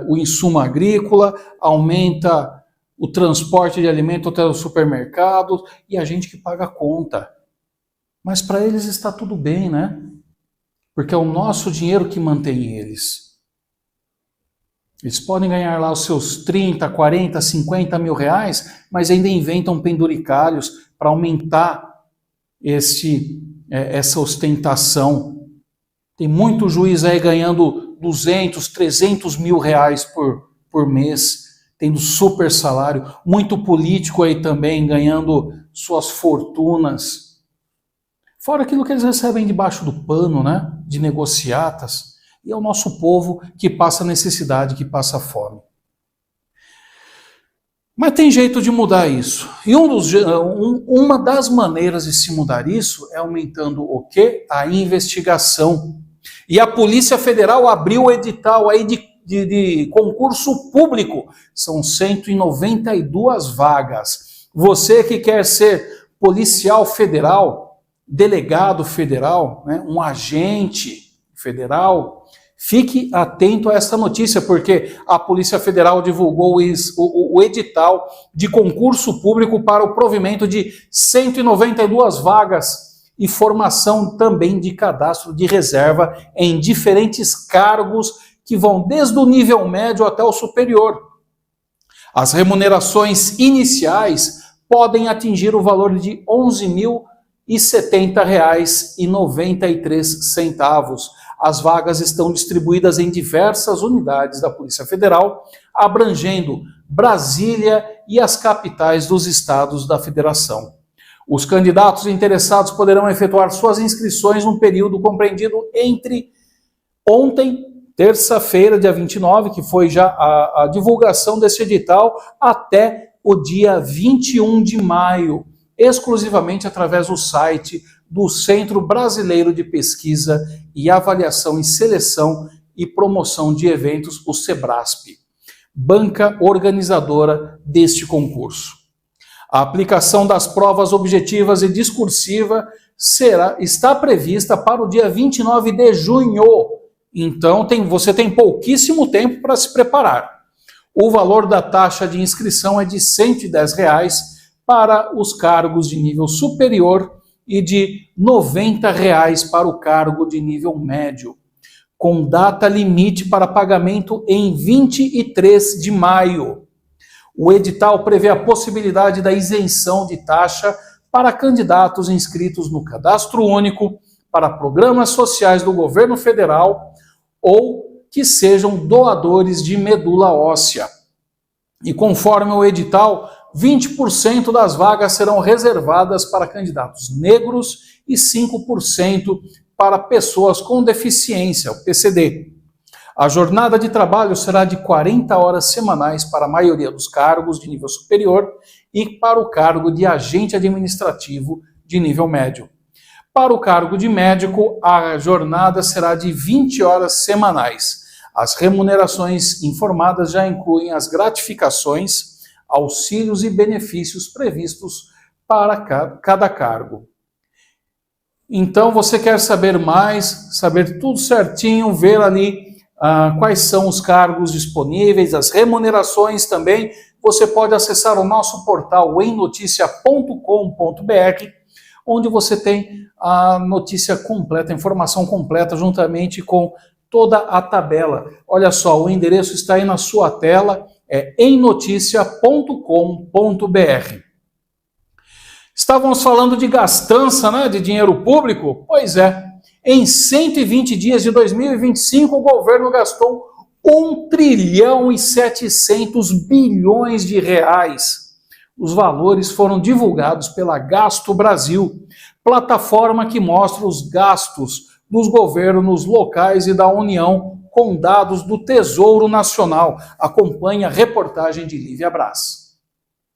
o insumo agrícola, aumenta o transporte de alimento até o supermercado e a gente que paga a conta. Mas para eles está tudo bem, né? Porque é o nosso dinheiro que mantém eles. Eles podem ganhar lá os seus 30, 40, 50 mil reais, mas ainda inventam penduricalhos para aumentar essa ostentação. Tem muito juiz aí ganhando 200, 300 mil reais por mês, tendo super salário. Muito político aí também ganhando suas fortunas. Fora aquilo que eles recebem debaixo do pano, né? De negociatas. E é o nosso povo que passa necessidade, que passa fome. Mas tem jeito de mudar isso. E uma das maneiras de se mudar isso é aumentando o quê? A investigação. E a Polícia Federal abriu o edital aí de concurso público. São 192 vagas. Você que quer ser policial federal, delegado federal, né, um agente federal, fique atento a essa notícia, porque a Polícia Federal divulgou o edital de concurso público para o provimento de 192 vagas e formação também de cadastro de reserva em diferentes cargos que vão desde o nível médio até o superior. As remunerações iniciais podem atingir o valor de R$ 11.070,93. As vagas estão distribuídas em diversas unidades da Polícia Federal, abrangendo Brasília e as capitais dos estados da Federação. Os candidatos interessados poderão efetuar suas inscrições num período compreendido entre ontem, terça-feira, dia 29, que foi já a divulgação desse edital, até o dia 21 de maio, exclusivamente através do site do Centro Brasileiro de Pesquisa e Avaliação em Seleção e Promoção de Eventos, o SEBRASP, banca organizadora deste concurso. A aplicação das provas objetivas e discursiva está prevista para o dia 29 de junho. Então, você tem pouquíssimo tempo para se preparar. O valor da taxa de inscrição é de R$ 110 para os cargos de nível superior e de R$ 90 para o cargo de nível médio, com data limite para pagamento em 23 de maio. O edital prevê a possibilidade da isenção de taxa para candidatos inscritos no Cadastro Único, para programas sociais do governo federal ou que sejam doadores de medula óssea. E conforme o edital, 20% das vagas serão reservadas para candidatos negros e 5% para pessoas com deficiência, o PCD. A jornada de trabalho será de 40 horas semanais para a maioria dos cargos de nível superior e para o cargo de agente administrativo de nível médio. Para o cargo de médico, a jornada será de 20 horas semanais. As remunerações informadas já incluem as gratificações, auxílios e benefícios previstos para cada cargo. Então, você quer saber mais, saber tudo certinho, ver ali quais são os cargos disponíveis, as remunerações também, você pode acessar o nosso portal emnoticia.com.br, onde você tem a notícia completa, a informação completa, juntamente com toda a tabela. Olha só, o endereço está aí na sua tela, é emnoticia.com.br. Estávamos falando de gastança, né, de dinheiro público? Pois é, em 120 dias de 2025, o governo gastou 1 trilhão e 700 bilhões de reais. Os valores foram divulgados pela Gasto Brasil, plataforma que mostra os gastos dos governos locais e da União com dados do Tesouro Nacional. Acompanhe a reportagem de Lívia Braz.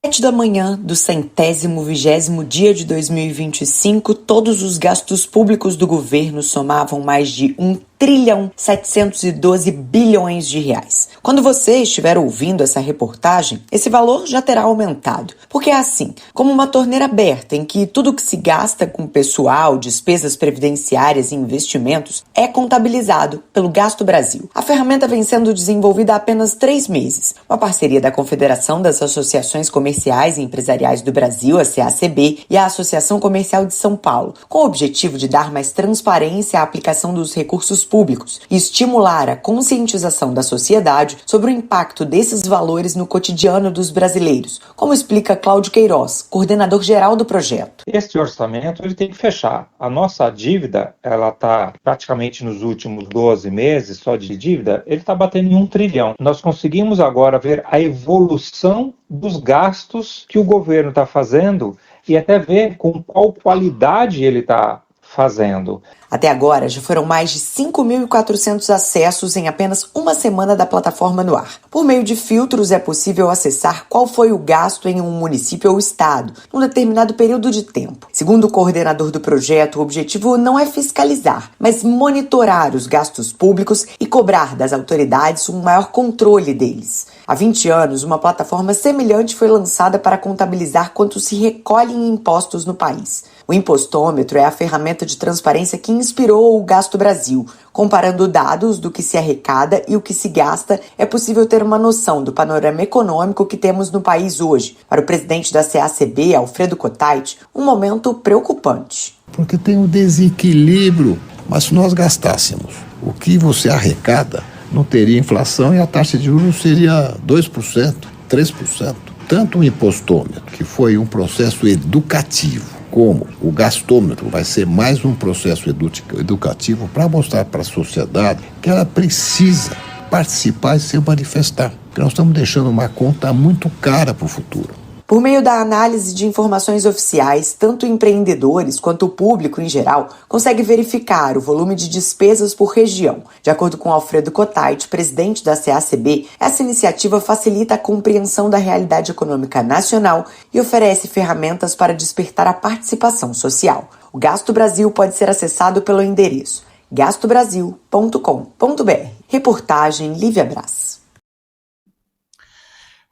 7 da manhã do 120º dia de 2025, todos os gastos públicos do governo somavam mais de 1 trilhão 712 bilhões de reais. Quando você estiver ouvindo essa reportagem, esse valor já terá aumentado. Porque é assim, como uma torneira aberta em que tudo que se gasta com pessoal, despesas previdenciárias e investimentos é contabilizado pelo Gasto Brasil. A ferramenta vem sendo desenvolvida há apenas 3 meses. Uma parceria da Confederação das Associações Comerciais e Empresariais do Brasil, a CACB, e a Associação Comercial de São Paulo, com o objetivo de dar mais transparência à aplicação dos recursos públicos e estimular a conscientização da sociedade sobre o impacto desses valores no cotidiano dos brasileiros, como explica Cláudio Queiroz, coordenador-geral do projeto. Este orçamento ele tem que fechar. A nossa dívida, ela está praticamente nos últimos 12 meses só de dívida, ele está batendo em 1 trilhão. Nós conseguimos agora ver a evolução dos gastos que o governo está fazendo e até ver com qual qualidade ele está fazendo. Até agora, já foram mais de 5.400 acessos em apenas uma semana da plataforma no ar. Por meio de filtros, é possível acessar qual foi o gasto em um município ou estado, num determinado período de tempo. Segundo o coordenador do projeto, o objetivo não é fiscalizar, mas monitorar os gastos públicos e cobrar das autoridades um maior controle deles. Há 20 anos, uma plataforma semelhante foi lançada para contabilizar quanto se recolhe em impostos no país. O impostômetro é a ferramenta de transparência que inspirou o Gasto Brasil. Comparando dados do que se arrecada e o que se gasta, é possível ter uma noção do panorama econômico que temos no país hoje. Para o presidente da CACB, Alfredo Kotait, um momento preocupante. Porque tem um desequilíbrio, mas se nós gastássemos o que você arrecada, não teria inflação e a taxa de juros seria 2%, 3%. Tanto o impostômetro, que foi um processo educativo, como o gastômetro vai ser mais um processo educativo para mostrar para a sociedade que ela precisa participar e se manifestar. Porque nós estamos deixando uma conta muito cara para o futuro. Por meio da análise de informações oficiais, tanto empreendedores quanto o público em geral consegue verificar o volume de despesas por região. De acordo com Alfredo Kotait, presidente da CACB, essa iniciativa facilita a compreensão da realidade econômica nacional e oferece ferramentas para despertar a participação social. O Gasto Brasil pode ser acessado pelo endereço gastobrasil.com.br. Reportagem Lívia Braz.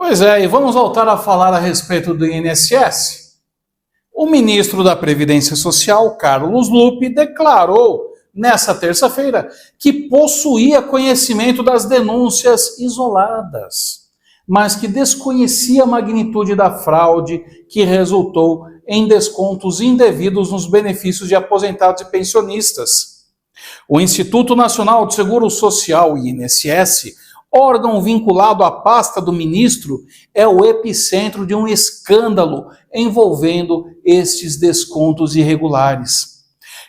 Pois é, e vamos voltar a falar a respeito do INSS. O ministro da Previdência Social, Carlos Lupe, declarou nessa terça-feira que possuía conhecimento das denúncias isoladas, mas que desconhecia a magnitude da fraude que resultou em descontos indevidos nos benefícios de aposentados e pensionistas. O Instituto Nacional de Seguro Social, INSS, órgão vinculado à pasta do ministro, é o epicentro de um escândalo envolvendo estes descontos irregulares.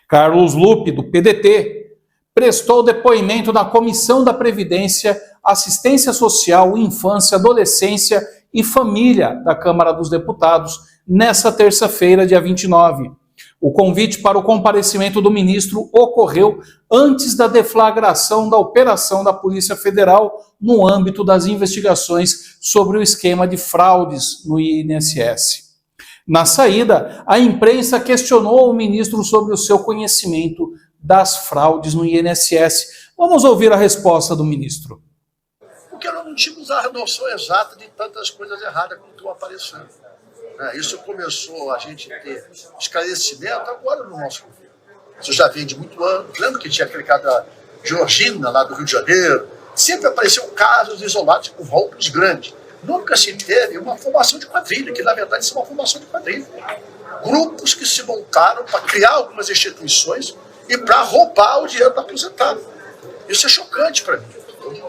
Carlos Lupe, do PDT, prestou depoimento na Comissão da Previdência, Assistência Social, Infância, Adolescência e Família da Câmara dos Deputados nesta terça-feira, dia 29. O convite para o comparecimento do ministro ocorreu antes da deflagração da operação da Polícia Federal no âmbito das investigações sobre o esquema de fraudes no INSS. Na saída, a imprensa questionou o ministro sobre o seu conhecimento das fraudes no INSS. Vamos ouvir a resposta do ministro. Porque nós não tínhamos a noção exata de tantas coisas erradas como estão aparecendo. Isso começou a gente ter esclarecimento agora no nosso governo. Isso já vem de muito ano. Lembra que tinha aquele caso da Georgina, lá do Rio de Janeiro? Sempre apareciam casos isolados com roubos grandes. Nunca se teve uma formação de quadrilha, que na verdade isso é uma formação de quadrilha. Grupos que se montaram para criar algumas instituições e para roubar o dinheiro do aposentado. Isso é chocante para mim.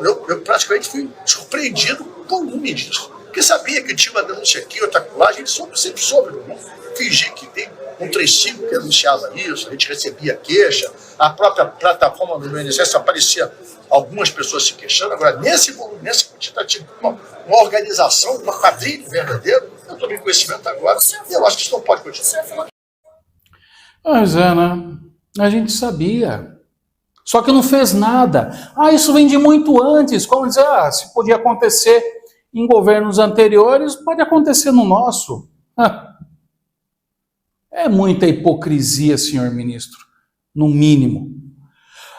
Eu praticamente fui surpreendido com o volume disso. Porque sabia que tinha uma denúncia aqui, outra lá, a gente sempre soube, não fingir que tem um 35 que anunciava isso, a gente recebia queixa, a própria plataforma do INSS aparecia algumas pessoas se queixando. Agora, nesse volume, nesse quantitativo, uma organização, uma quadrilha verdadeira, eu tomei conhecimento agora e eu acho que isso não pode continuar. Mas, Ana, a gente sabia. Só que não fez nada. Isso vem de muito antes. Como dizer, se podia acontecer em governos anteriores, pode acontecer no nosso. É muita hipocrisia, senhor ministro, no mínimo.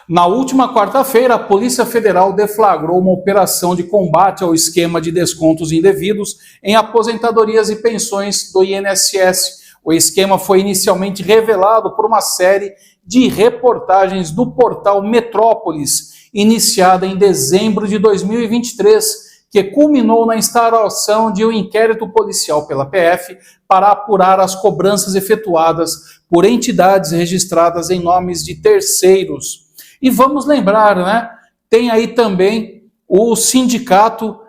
Na última quarta-feira, a Polícia Federal deflagrou uma operação de combate ao esquema de descontos indevidos em aposentadorias e pensões do INSS. O esquema foi inicialmente revelado por uma série de reportagens do portal Metrópolis, iniciada em dezembro de 2023, que culminou na instauração de um inquérito policial pela PF para apurar as cobranças efetuadas por entidades registradas em nomes de terceiros. E vamos lembrar, tem aí também o sindicato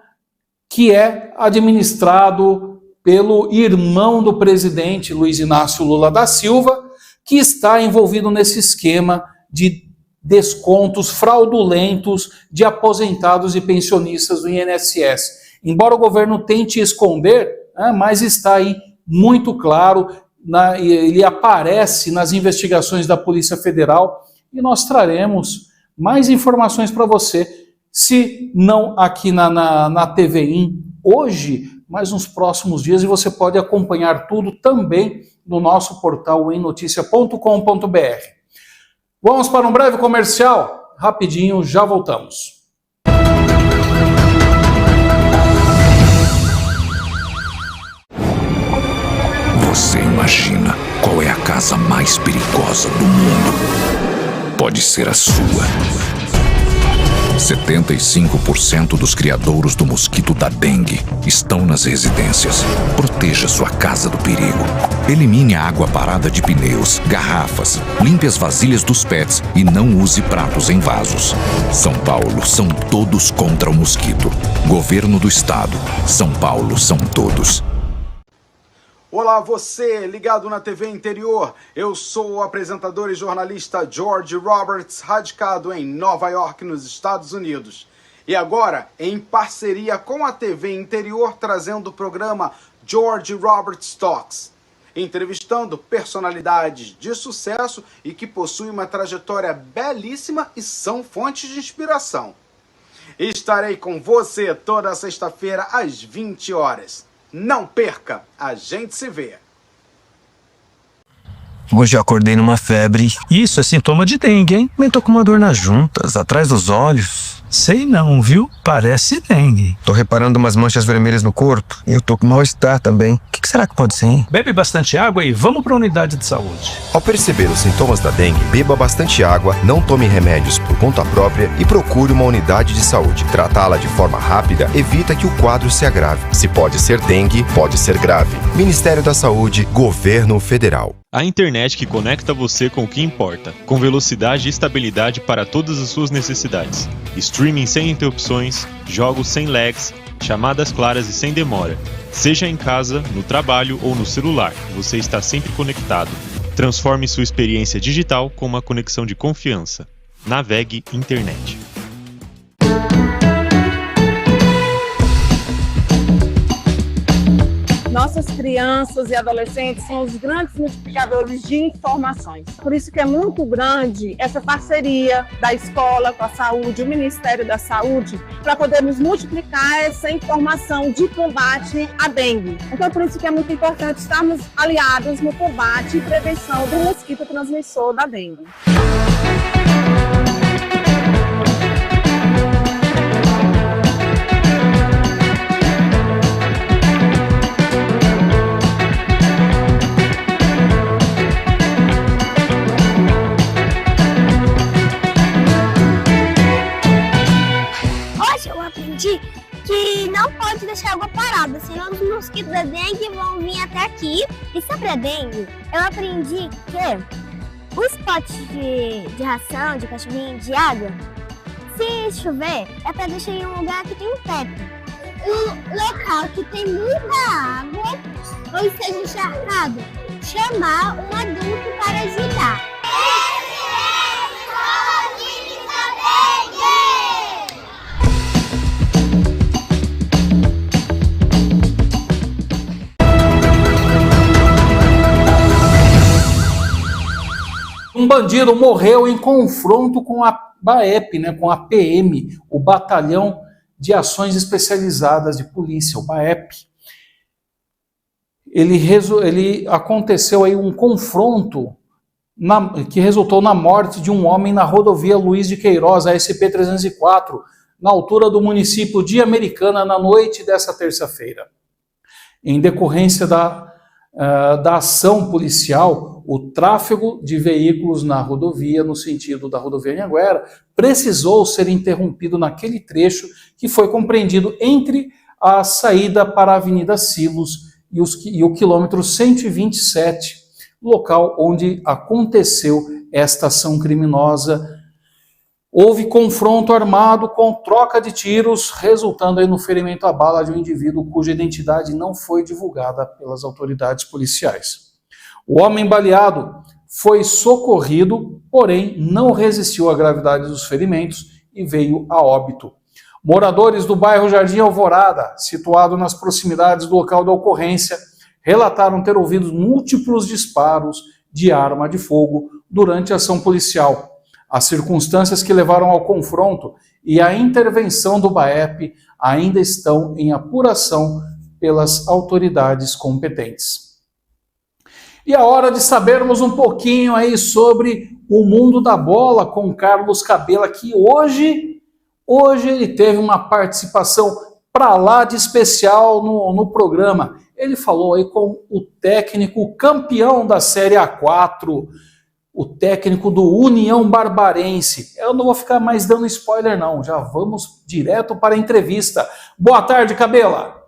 que é administrado pelo irmão do presidente, Luiz Inácio Lula da Silva, que está envolvido nesse esquema de descontos fraudulentos de aposentados e pensionistas do INSS. Embora o governo tente esconder, mas está aí muito claro, ele aparece nas investigações da Polícia Federal e nós traremos mais informações para você, se não aqui na TVIM hoje, mas nos próximos dias, e você pode acompanhar tudo também no nosso portal emnoticia.com.br. Vamos para um breve comercial? Rapidinho, já voltamos. Você imagina qual é a casa mais perigosa do mundo? Pode ser a sua. 75% dos criadouros do mosquito da dengue estão nas residências. Proteja sua casa do perigo. Elimine a água parada de pneus, garrafas, limpe as vasilhas dos pets e não use pratos em vasos. São Paulo, são todos contra o mosquito. Governo do Estado. São Paulo, são todos. Olá, você ligado na TV Interior. Eu sou o apresentador e jornalista George Roberts, radicado em Nova York, nos Estados Unidos. E agora, em parceria com a TV Interior, trazendo o programa George Roberts Talks, entrevistando personalidades de sucesso e que possuem uma trajetória belíssima e são fontes de inspiração. Estarei com você toda sexta-feira às 20 horas. Não perca, a gente se vê. Hoje eu acordei numa febre. Isso é sintoma de dengue, hein? Eu tô com uma dor nas juntas, atrás dos olhos. Sei não, viu? Parece dengue. Tô reparando umas manchas vermelhas no corpo. Eu tô com mal-estar também. O que será que pode ser, hein? Bebe bastante água e vamos pra unidade de saúde. Ao perceber os sintomas da dengue, beba bastante água, não tome remédios por conta própria e procure uma unidade de saúde. Tratá-la de forma rápida evita que o quadro se agrave. Se pode ser dengue, pode ser grave. Ministério da Saúde, Governo Federal. A internet que conecta você com o que importa, com velocidade e estabilidade para todas as suas necessidades. Streaming sem interrupções, jogos sem lags, chamadas claras e sem demora. Seja em casa, no trabalho ou no celular, você está sempre conectado. Transforme sua experiência digital com uma conexão de confiança. Navegue Internet. Nossas crianças e adolescentes são os grandes multiplicadores de informações. Por isso que é muito grande essa parceria da escola com a saúde, o Ministério da Saúde, para podermos multiplicar essa informação de combate à dengue. Então, por isso que é muito importante estarmos aliados no combate e prevenção do mosquito transmissor da dengue. Que não pode deixar água parada, senão os mosquitos da dengue vão vir até aqui. E sobre a dengue, eu aprendi que os potes de ração, de cachorrinho, de água, se chover, é para deixar em um lugar que tem um teto. Um local que tem muita água, ou esteja encharcado, chamar um adulto para ajudar. Um bandido morreu em confronto com a BAEP, com a PM, o Batalhão de Ações Especializadas de Polícia, o BAEP. Aconteceu aí um confronto que resultou na morte de um homem na rodovia Luiz de Queiroz, a SP-304, na altura do município de Americana, na noite dessa terça-feira. Em decorrência da ação policial, o tráfego de veículos na rodovia, no sentido da rodovia Anhanguera, precisou ser interrompido naquele trecho que foi compreendido entre a saída para a Avenida Silos e o quilômetro 127, local onde aconteceu esta ação criminosa. Houve confronto armado com troca de tiros, resultando aí no ferimento à bala de um indivíduo cuja identidade não foi divulgada pelas autoridades policiais. O homem baleado foi socorrido, porém não resistiu à gravidade dos ferimentos e veio a óbito. Moradores do bairro Jardim Alvorada, situado nas proximidades do local da ocorrência, relataram ter ouvido múltiplos disparos de arma de fogo durante a ação policial. As circunstâncias que levaram ao confronto e à intervenção do BAEP ainda estão em apuração pelas autoridades competentes. E a hora de sabermos um pouquinho aí sobre o mundo da bola com Carlos Cabela, que hoje ele teve uma participação para lá de especial no programa. Ele falou aí com o técnico campeão da Série A4, o técnico do União Barbarense. Eu não vou ficar mais dando spoiler não, já vamos direto para a entrevista. Boa tarde, Cabela.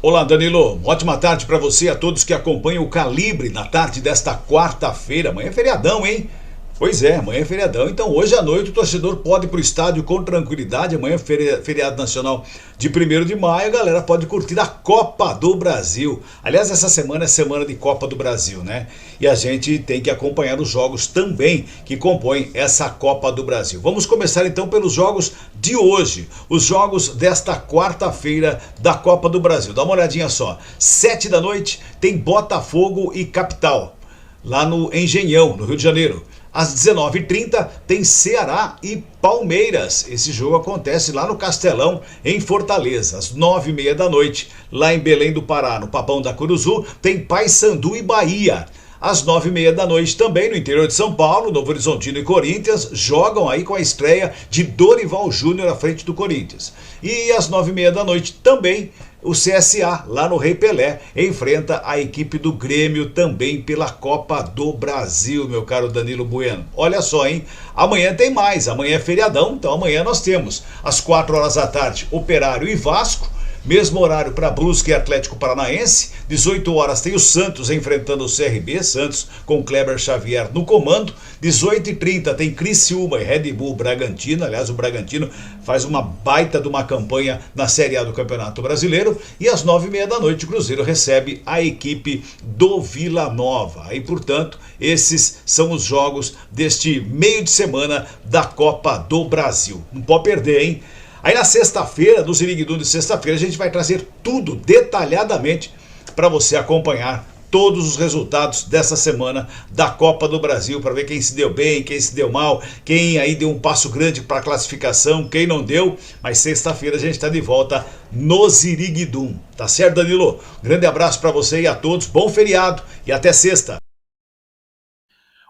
Olá, Danilo. Ótima tarde para você e a todos que acompanham o Calibre na tarde desta quarta-feira. Amanhã é feriadão, hein? Pois é, amanhã é feriadão. Então hoje à noite o torcedor pode ir para o estádio com tranquilidade. Amanhã é feriado nacional de 1º de maio. A galera pode curtir a Copa do Brasil. Aliás, essa semana é semana de Copa do Brasil, né? E a gente tem que acompanhar os jogos também que compõem essa Copa do Brasil. Vamos começar então pelos jogos de hoje. Os jogos desta quarta-feira da Copa do Brasil. Dá uma olhadinha só. 7 da noite tem Botafogo e Capital, lá no Engenhão, no Rio de Janeiro. Às 19h30 tem Ceará e Palmeiras. Esse jogo acontece lá no Castelão, em Fortaleza. Às 9h30 da noite, lá em Belém do Pará, no Papão da Curuzu, tem Paysandu e Bahia. Às 9h30 da noite também, no interior de São Paulo, Novo Horizontino e Corinthians jogam aí com a estreia de Dorival Júnior à frente do Corinthians. E às 9h30 da noite também, o CSA, lá no Rei Pelé, enfrenta a equipe do Grêmio também pela Copa do Brasil, meu caro Danilo Bueno. Olha só, hein? Amanhã tem mais, amanhã é feriadão, então amanhã nós temos às 4 horas da tarde Operário e Vasco, Mesmo horário para Brusque e Atlético Paranaense. 18 horas tem o Santos enfrentando o CRB, Santos com Kleber Xavier no comando. 18h30 tem Criciúma e Red Bull Bragantino. Aliás, o Bragantino faz uma baita de uma campanha na Série A do Campeonato Brasileiro. E às 9h30 da noite o Cruzeiro recebe a equipe do Vila Nova. Aí, portanto, esses são os jogos deste meio de semana da Copa do Brasil. Não pode perder, hein? Aí na sexta-feira, no Ziriguidum de sexta-feira, a gente vai trazer tudo detalhadamente para você acompanhar todos os resultados dessa semana da Copa do Brasil, para ver quem se deu bem, quem se deu mal, quem aí deu um passo grande para a classificação, quem não deu. Mas sexta-feira a gente está de volta no Ziriguidum. Tá certo, Danilo? Grande abraço para você e a todos, bom feriado e até sexta.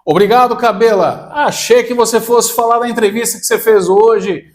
Obrigado, Cabela. Achei que você fosse falar da entrevista que você fez hoje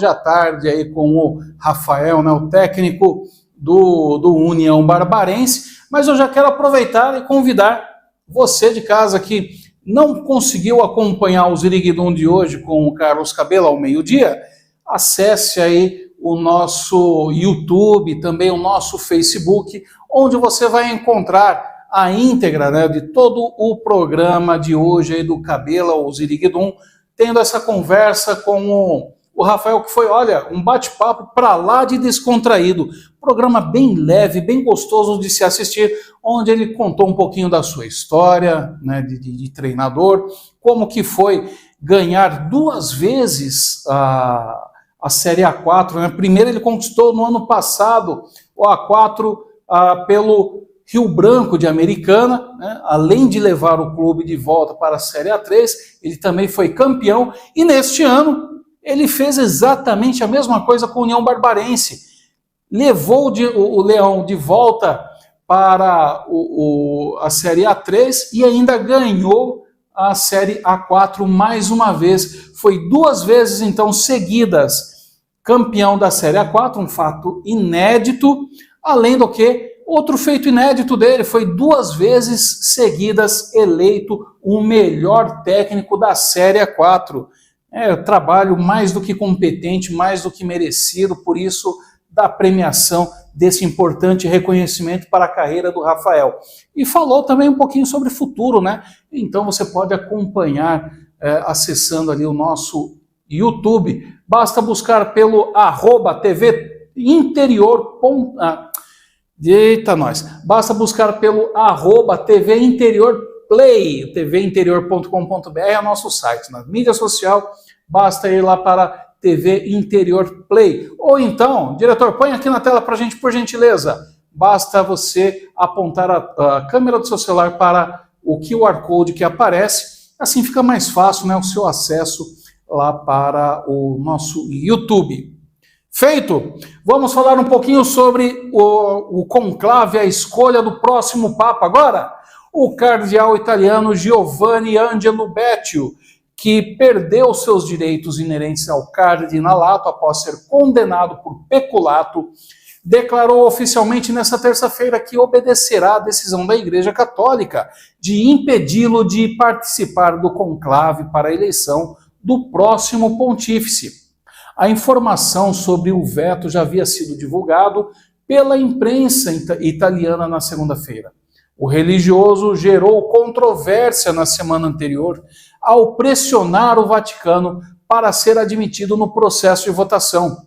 à tarde aí com o Rafael, né, o técnico do União Barbarense, mas eu já quero aproveitar e convidar você de casa que não conseguiu acompanhar o Ziriguidum de hoje com o Carlos Cabela ao meio-dia, acesse aí o nosso YouTube, também o nosso Facebook, onde você vai encontrar a íntegra, né, de todo o programa de hoje aí do Cabela, o Ziriguidum, tendo essa conversa com o Rafael, que foi, olha, um bate-papo para lá de descontraído. Programa bem leve, bem gostoso de se assistir, onde ele contou um pouquinho da sua história, né, de treinador, como que foi ganhar 2 vezes a Série A4. Né? Primeiro ele conquistou no ano passado o A4 pelo Rio Branco de Americana, né? Além de levar o clube de volta para a Série A3, ele também foi campeão, e neste ano ele fez exatamente a mesma coisa com a União Barbarense. Levou o Leão de volta para a Série A3 e ainda ganhou a Série A4 mais uma vez. Foi 2 vezes, então, seguidas campeão da Série A4, um fato inédito, além do que outro feito inédito dele foi 2 vezes seguidas eleito o melhor técnico da Série A4. Trabalho mais do que competente, mais do que merecido, por isso da premiação desse importante reconhecimento para a carreira do Rafael. E falou também um pouquinho sobre o futuro, né? Então você pode acompanhar acessando ali o nosso YouTube. Basta buscar pelo @TV Interior. Eita, nós! Basta buscar pelo @TV Interior Play, tvinterior.com.br é o nosso site. Na mídia social, basta ir lá para TV Interior Play. Ou então, diretor, põe aqui na tela para a gente, por gentileza. Basta você apontar a câmera do seu celular para o QR Code que aparece. Assim fica mais fácil, né, o seu acesso lá para o nosso YouTube. Feito! Vamos falar um pouquinho sobre o conclave, a escolha do próximo Papa agora? O cardeal italiano Giovanni Angelo Becciu, que perdeu seus direitos inerentes ao cardinalato após ser condenado por peculato, declarou oficialmente nesta terça-feira que obedecerá à decisão da Igreja Católica de impedi-lo de participar do conclave para a eleição do próximo pontífice. A informação sobre o veto já havia sido divulgado pela imprensa italiana na segunda-feira. O religioso gerou controvérsia na semana anterior ao pressionar o Vaticano para ser admitido no processo de votação.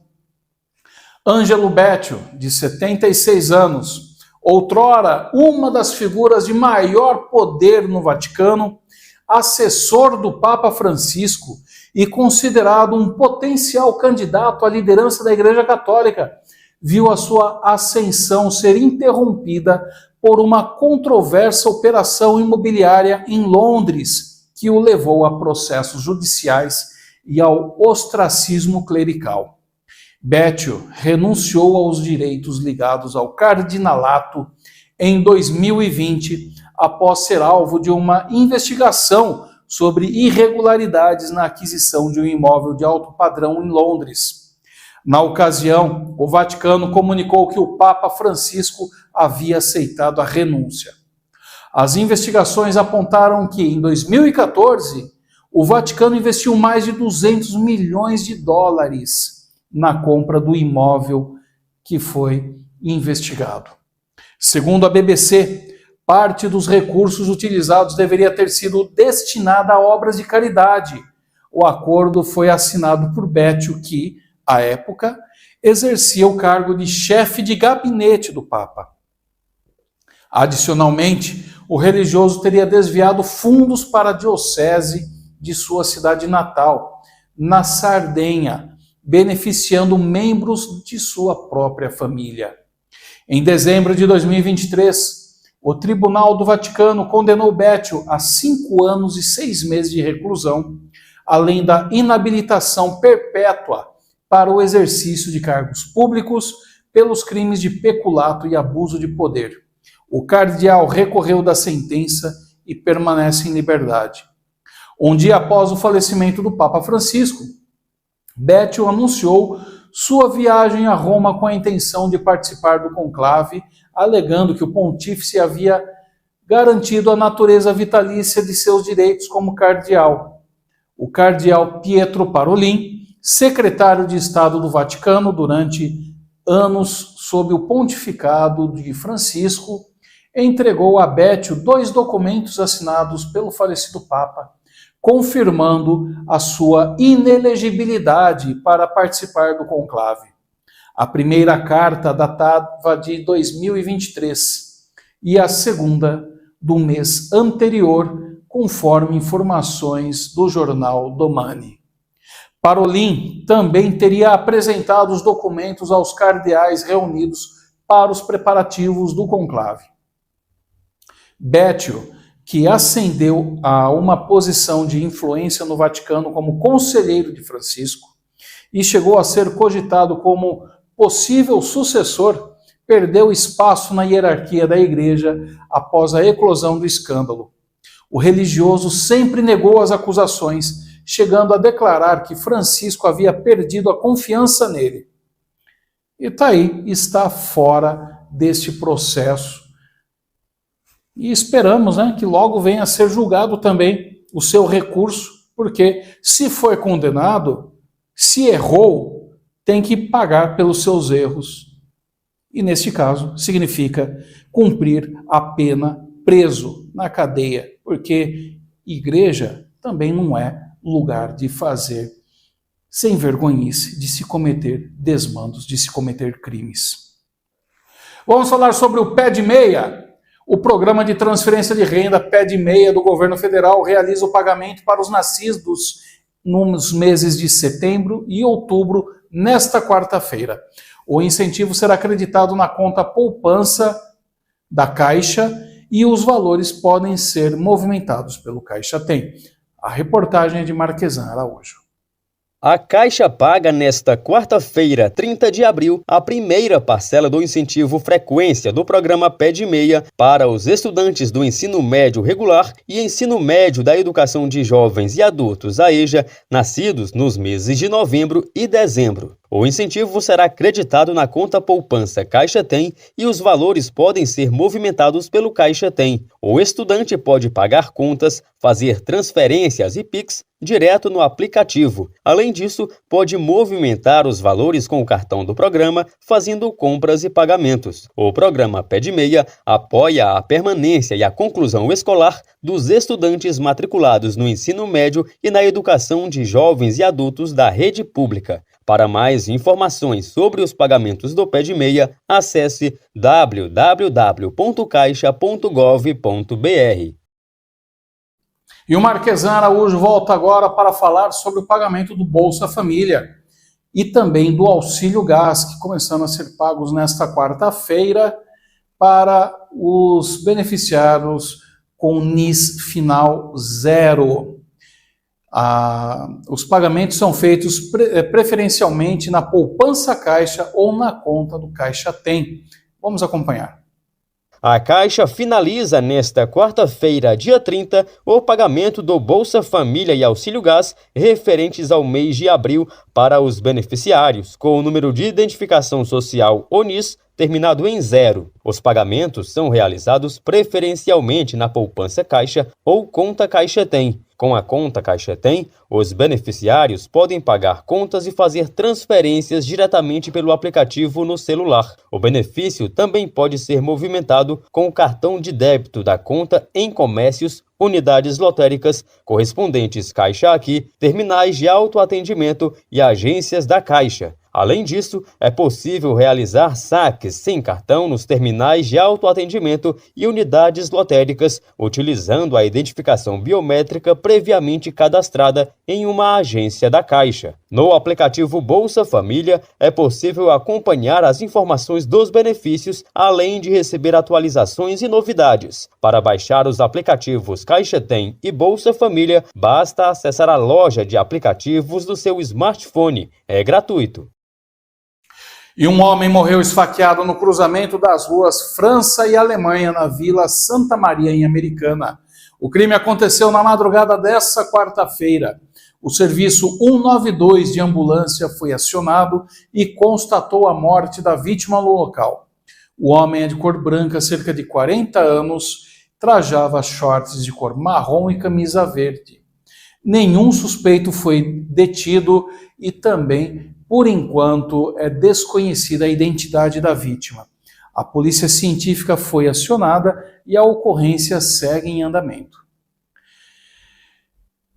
Angelo Becciu, de 76 anos, outrora uma das figuras de maior poder no Vaticano, assessor do Papa Francisco e considerado um potencial candidato à liderança da Igreja Católica, viu a sua ascensão ser interrompida por uma controversa operação imobiliária em Londres, que o levou a processos judiciais e ao ostracismo clerical. Becciu renunciou aos direitos ligados ao cardinalato em 2020, após ser alvo de uma investigação sobre irregularidades na aquisição de um imóvel de alto padrão em Londres. Na ocasião, o Vaticano comunicou que o Papa Francisco havia aceitado a renúncia. As investigações apontaram que, em 2014, o Vaticano investiu mais de 200 milhões de dólares na compra do imóvel que foi investigado. Segundo a BBC, parte dos recursos utilizados deveria ter sido destinada a obras de caridade. O acordo foi assinado por Bétio, que, à época, exercia o cargo de chefe de gabinete do Papa. Adicionalmente, o religioso teria desviado fundos para a diocese de sua cidade natal, na Sardenha, beneficiando membros de sua própria família. Em dezembro de 2023, o Tribunal do Vaticano condenou Bétio a 5 anos e 6 meses de reclusão, além da inabilitação perpétua para o exercício de cargos públicos pelos crimes de peculato e abuso de poder. O cardeal recorreu da sentença e permanece em liberdade. Um dia após o falecimento do Papa Francisco, Bétio anunciou sua viagem a Roma com a intenção de participar do conclave, alegando que o pontífice havia garantido a natureza vitalícia de seus direitos como cardeal. O cardeal Pietro Parolin, secretário de Estado do Vaticano durante anos sob o pontificado de Francisco, entregou a Bétio 2 documentos assinados pelo falecido Papa, confirmando a sua inelegibilidade para participar do conclave. A primeira carta datava de 2023 e a segunda do mês anterior, conforme informações do jornal Domani. Parolin também teria apresentado os documentos aos cardeais reunidos para os preparativos do conclave. Bétio, que ascendeu a uma posição de influência no Vaticano como conselheiro de Francisco e chegou a ser cogitado como possível sucessor, perdeu espaço na hierarquia da Igreja após a eclosão do escândalo. O religioso sempre negou as acusações, chegando a declarar que Francisco havia perdido a confiança nele. E está fora deste processo. E esperamos, que logo venha a ser julgado também o seu recurso, porque se foi condenado, se errou, tem que pagar pelos seus erros. E neste caso, significa cumprir a pena preso na cadeia, porque igreja também não é lugar de fazer sem vergonhice, de se cometer desmandos, de se cometer crimes. Vamos falar sobre o Pé de Meia. O programa de transferência de renda Pé de Meia do governo federal realiza o pagamento para os nascidos nos meses de setembro e outubro, nesta quarta-feira. O incentivo será acreditado na conta poupança da Caixa e os valores podem ser movimentados pelo Caixa Tem. A reportagem é de Marquesan Araújo. A Caixa paga nesta quarta-feira, 30 de abril, a primeira parcela do incentivo frequência do programa Pé de Meia para os estudantes do ensino médio regular e ensino médio da educação de jovens e adultos, a EJA, nascidos nos meses de novembro e dezembro. O incentivo será acreditado na conta poupança Caixa Tem e os valores podem ser movimentados pelo Caixa Tem. O estudante pode pagar contas, fazer transferências e Pix direto no aplicativo. Além disso, pode movimentar os valores com o cartão do programa, fazendo compras e pagamentos. O programa Pé de Meia apoia a permanência e a conclusão escolar dos estudantes matriculados no ensino médio e na educação de jovens e adultos da rede pública. Para mais informações sobre os pagamentos do Pé de Meia, acesse www.caixa.gov.br. E o Marquesan Araújo volta agora para falar sobre o pagamento do Bolsa Família e também do Auxílio Gás, que começaram a ser pagos nesta quarta-feira para os beneficiários com NIS final 0. Os pagamentos são feitos preferencialmente na poupança Caixa ou na conta do Caixa Tem. Vamos acompanhar. A Caixa finaliza nesta quarta-feira, dia 30, o pagamento do Bolsa Família e Auxílio Gás referentes ao mês de abril para os beneficiários com o número de identificação social ONIS terminado em 0. Os pagamentos são realizados preferencialmente na poupança Caixa ou conta Caixa Tem. Com a conta Caixa Tem, os beneficiários podem pagar contas e fazer transferências diretamente pelo aplicativo no celular. O benefício também pode ser movimentado com o cartão de débito da conta em comércios, unidades lotéricas, correspondentes Caixa Aqui, terminais de autoatendimento e agências da Caixa. Além disso, é possível realizar saques sem cartão nos terminais de autoatendimento e unidades lotéricas, utilizando a identificação biométrica previamente cadastrada em uma agência da Caixa. No aplicativo Bolsa Família, é possível acompanhar as informações dos benefícios, além de receber atualizações e novidades. Para baixar os aplicativos Caixa Tem e Bolsa Família, basta acessar a loja de aplicativos do seu smartphone. É gratuito. E um homem morreu esfaqueado no cruzamento das ruas França e Alemanha, na Vila Santa Maria, em Americana. O crime aconteceu na madrugada desta quarta-feira. O serviço 192 de ambulância foi acionado e constatou a morte da vítima no local. O homem é de cor branca, cerca de 40 anos, trajava shorts de cor marrom e camisa verde. Nenhum suspeito foi detido e também, por enquanto, é desconhecida a identidade da vítima. A polícia científica foi acionada e a ocorrência segue em andamento.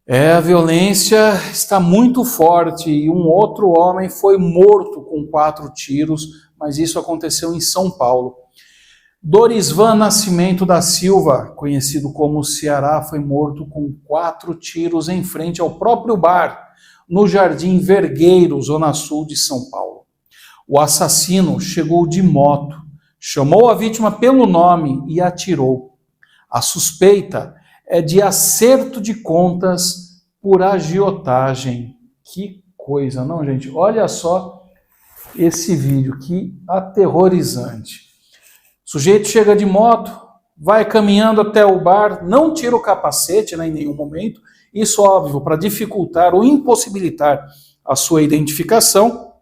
A violência está muito forte e um outro homem foi morto com 4 tiros, mas isso aconteceu em São Paulo. Dorisvan Nascimento da Silva, conhecido como Ceará, foi morto com 4 tiros em frente ao próprio bar, no Jardim Vergueiro, zona sul de São Paulo. O assassino chegou de moto, chamou a vítima pelo nome e atirou. A suspeita é de acerto de contas por agiotagem. Que coisa, não, gente? Olha só esse vídeo, que aterrorizante. O sujeito chega de moto, vai caminhando até o bar, não tira o capacete, né, em nenhum momento. Isso, óbvio, para dificultar ou impossibilitar a sua identificação.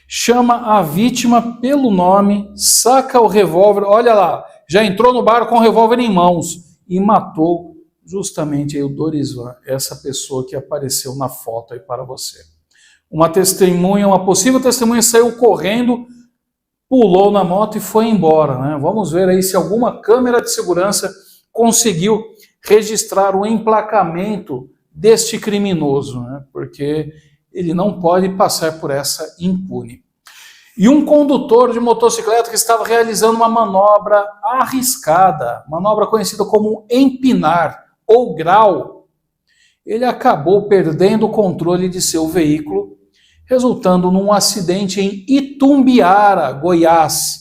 Chama a vítima pelo nome, saca o revólver, olha lá, já entrou no bar com o revólver em mãos e matou justamente aí o Dorisvan, essa pessoa que apareceu na foto aí para você. Uma possível testemunha saiu correndo, pulou na moto e foi embora, né? Vamos ver aí se alguma câmera de segurança conseguiu registrar o emplacamento deste criminoso, né? Porque ele não pode passar por essa impune. E um condutor de motocicleta que estava realizando uma manobra arriscada, manobra conhecida como empinar ou grau, ele acabou perdendo o controle de seu veículo, resultando num acidente em Itumbiara, Goiás.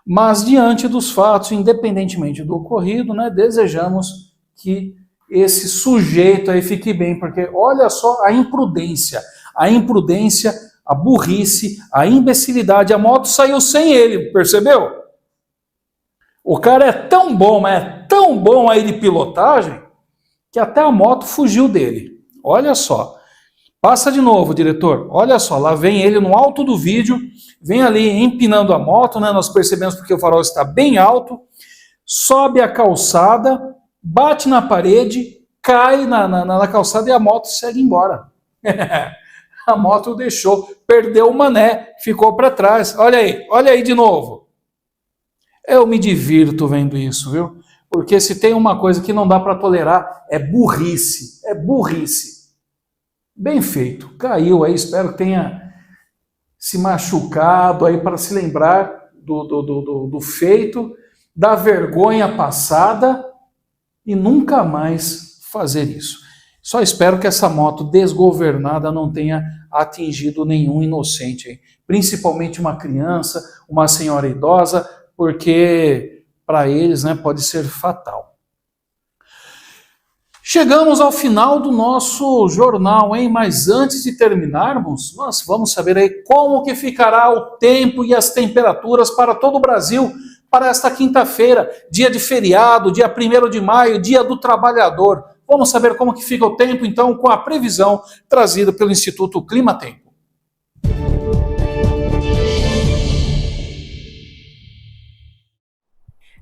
Mas, diante dos fatos, independentemente do ocorrido, né, desejamos que esse sujeito aí fique bem, porque olha só a imprudência, a burrice, a imbecilidade. A moto saiu sem ele, percebeu? O cara é tão bom, mas é tão bom aí de pilotagem, que até a moto fugiu dele. Olha só. Passa de novo, diretor. Olha só, lá vem ele no alto do vídeo, vem ali empinando a moto, né? Nós percebemos porque o farol está bem alto, sobe a calçada, bate na parede, cai na calçada e a moto segue embora. A moto o deixou, perdeu o mané, ficou para trás. Olha aí de novo. Eu me divirto vendo isso, viu? Porque se tem uma coisa que não dá para tolerar, é burrice. É burrice. Bem feito, caiu aí, espero que tenha se machucado aí para se lembrar do feito, da vergonha passada e nunca mais fazer isso. Só espero que essa moto desgovernada não tenha atingido nenhum inocente, hein? Principalmente uma criança, uma senhora idosa, porque para eles, né, pode ser fatal. Chegamos ao final do nosso jornal, hein? Mas antes de terminarmos, nós vamos saber aí como que ficará o tempo e as temperaturas para todo o Brasil para esta quinta-feira, dia de feriado, dia 1º de maio, dia do trabalhador. Vamos saber como que fica o tempo, então, com a previsão trazida pelo Instituto Climatempo.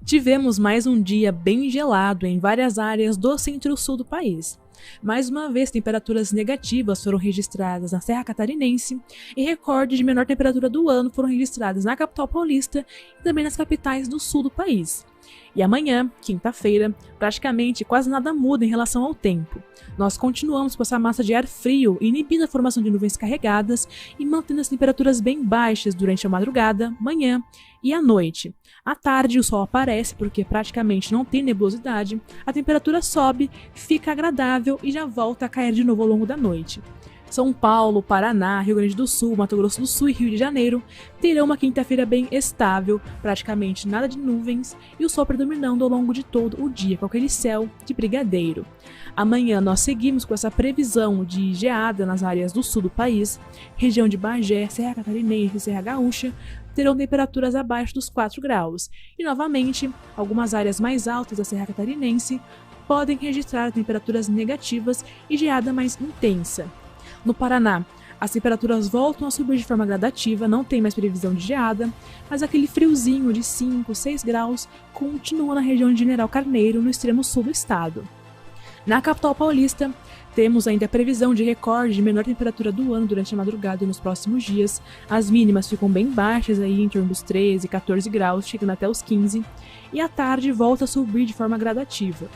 Tivemos mais um dia bem gelado em várias áreas do centro-sul do país. Mais uma vez, temperaturas negativas foram registradas na Serra Catarinense e recordes de menor temperatura do ano foram registrados na capital paulista e também nas capitais do sul do país. E amanhã, quinta-feira, praticamente quase nada muda em relação ao tempo. Nós continuamos com essa massa de ar frio, inibindo a formação de nuvens carregadas e mantendo as temperaturas bem baixas durante a madrugada, manhã e à noite. À tarde o sol aparece porque praticamente não tem nebulosidade, a temperatura sobe, fica agradável e já volta a cair de novo ao longo da noite. São Paulo, Paraná, Rio Grande do Sul, Mato Grosso do Sul e Rio de Janeiro terão uma quinta-feira bem estável, praticamente nada de nuvens e o sol predominando ao longo de todo o dia, com aquele céu de brigadeiro. Amanhã nós seguimos com essa previsão de geada nas áreas do sul do país, região de Bagé, Serra Catarinense e Serra Gaúcha, terão temperaturas abaixo dos 4 graus. E novamente, algumas áreas mais altas da Serra Catarinense podem registrar temperaturas negativas e geada mais intensa. No Paraná, as temperaturas voltam a subir de forma gradativa, não tem mais previsão de geada, mas aquele friozinho de 5, 6 graus continua na região de General Carneiro, no extremo sul do estado. Na capital paulista, temos ainda a previsão de recorde de menor temperatura do ano durante a madrugada e nos próximos dias. As mínimas ficam bem baixas, aí, em torno dos 13, 14 graus, chegando até os 15, e à tarde volta a subir de forma gradativa.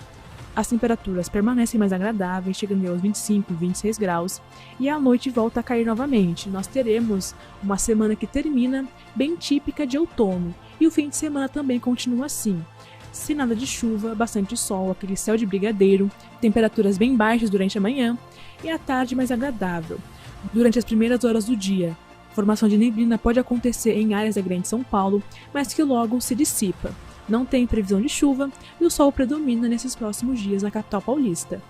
As temperaturas permanecem mais agradáveis, chegando aos 25, 26 graus, e à noite volta a cair novamente. Nós teremos uma semana que termina bem típica de outono, e o fim de semana também continua assim. Sem nada de chuva, bastante sol, aquele céu de brigadeiro, temperaturas bem baixas durante a manhã, e à tarde mais agradável. Durante as primeiras horas do dia, formação de neblina pode acontecer em áreas da Grande São Paulo, mas que logo se dissipa. Não tem previsão de chuva e o sol predomina nesses próximos dias na capital paulista.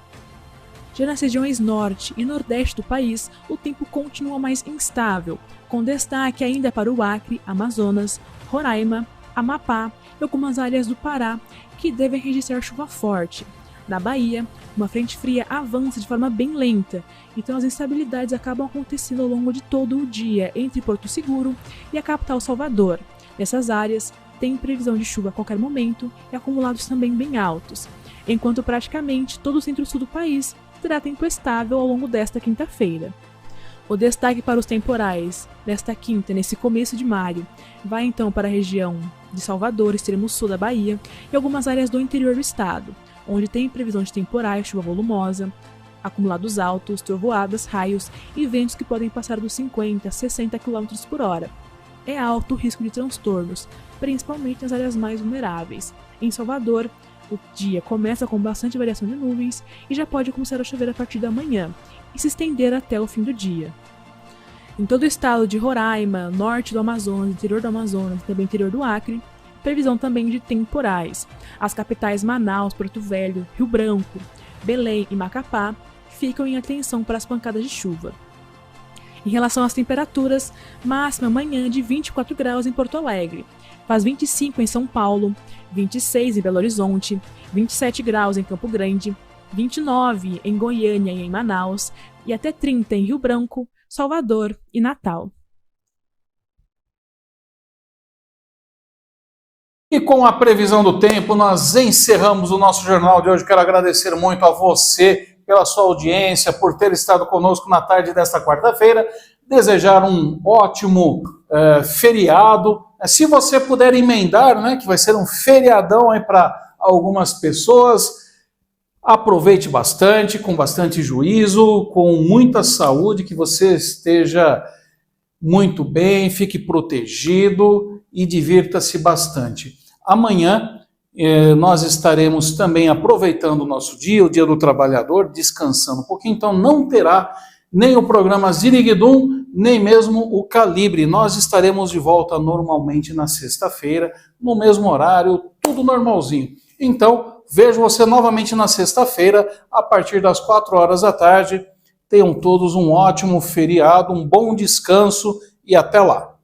Já nas regiões norte e nordeste do país, o tempo continua mais instável, com destaque ainda para o Acre, Amazonas, Roraima, Amapá e algumas áreas do Pará, que devem registrar chuva forte. Na Bahia, uma frente fria avança de forma bem lenta, então as instabilidades acabam acontecendo ao longo de todo o dia entre Porto Seguro e a capital Salvador. Nessas áreas, tem previsão de chuva a qualquer momento e acumulados também bem altos, enquanto praticamente todo o centro-sul do país terá tempo estável ao longo desta quinta-feira. O destaque para os temporais desta quinta, nesse começo de maio, vai então para a região de Salvador, extremo sul da Bahia, e algumas áreas do interior do estado, onde tem previsão de temporais, chuva volumosa, acumulados altos, trovoadas, raios e ventos que podem passar dos 50 a 60 km por hora. É alto o risco de transtornos, principalmente nas áreas mais vulneráveis. Em Salvador, o dia começa com bastante variação de nuvens e já pode começar a chover a partir da manhã e se estender até o fim do dia. Em todo o estado de Roraima, norte do Amazonas, interior do Amazonas e também interior do Acre, previsão também de temporais. As capitais Manaus, Porto Velho, Rio Branco, Belém e Macapá ficam em atenção para as pancadas de chuva. Em relação às temperaturas, máxima amanhã de 24 graus em Porto Alegre, faz 25 em São Paulo, 26 em Belo Horizonte, 27 graus em Campo Grande, 29 em Goiânia e em Manaus, e até 30 em Rio Branco, Salvador e Natal. E com a previsão do tempo, nós encerramos o nosso jornal de hoje. Quero agradecer muito a você pela sua audiência, por ter estado conosco na tarde desta quarta-feira. Desejar um ótimo feriado. Se você puder emendar, né, que vai ser um feriadão aí para algumas pessoas, aproveite bastante, com bastante juízo, com muita saúde, que você esteja muito bem, fique protegido e divirta-se bastante. Amanhã nós estaremos também aproveitando o nosso dia, o Dia do Trabalhador, descansando um pouquinho, então não terá nem o programa Ziriguidum, nem mesmo o Calibre. Nós estaremos de volta normalmente na sexta-feira, no mesmo horário, tudo normalzinho. Então, vejo você novamente na sexta-feira, a partir das 4 horas da tarde. Tenham todos um ótimo feriado, um bom descanso e até lá.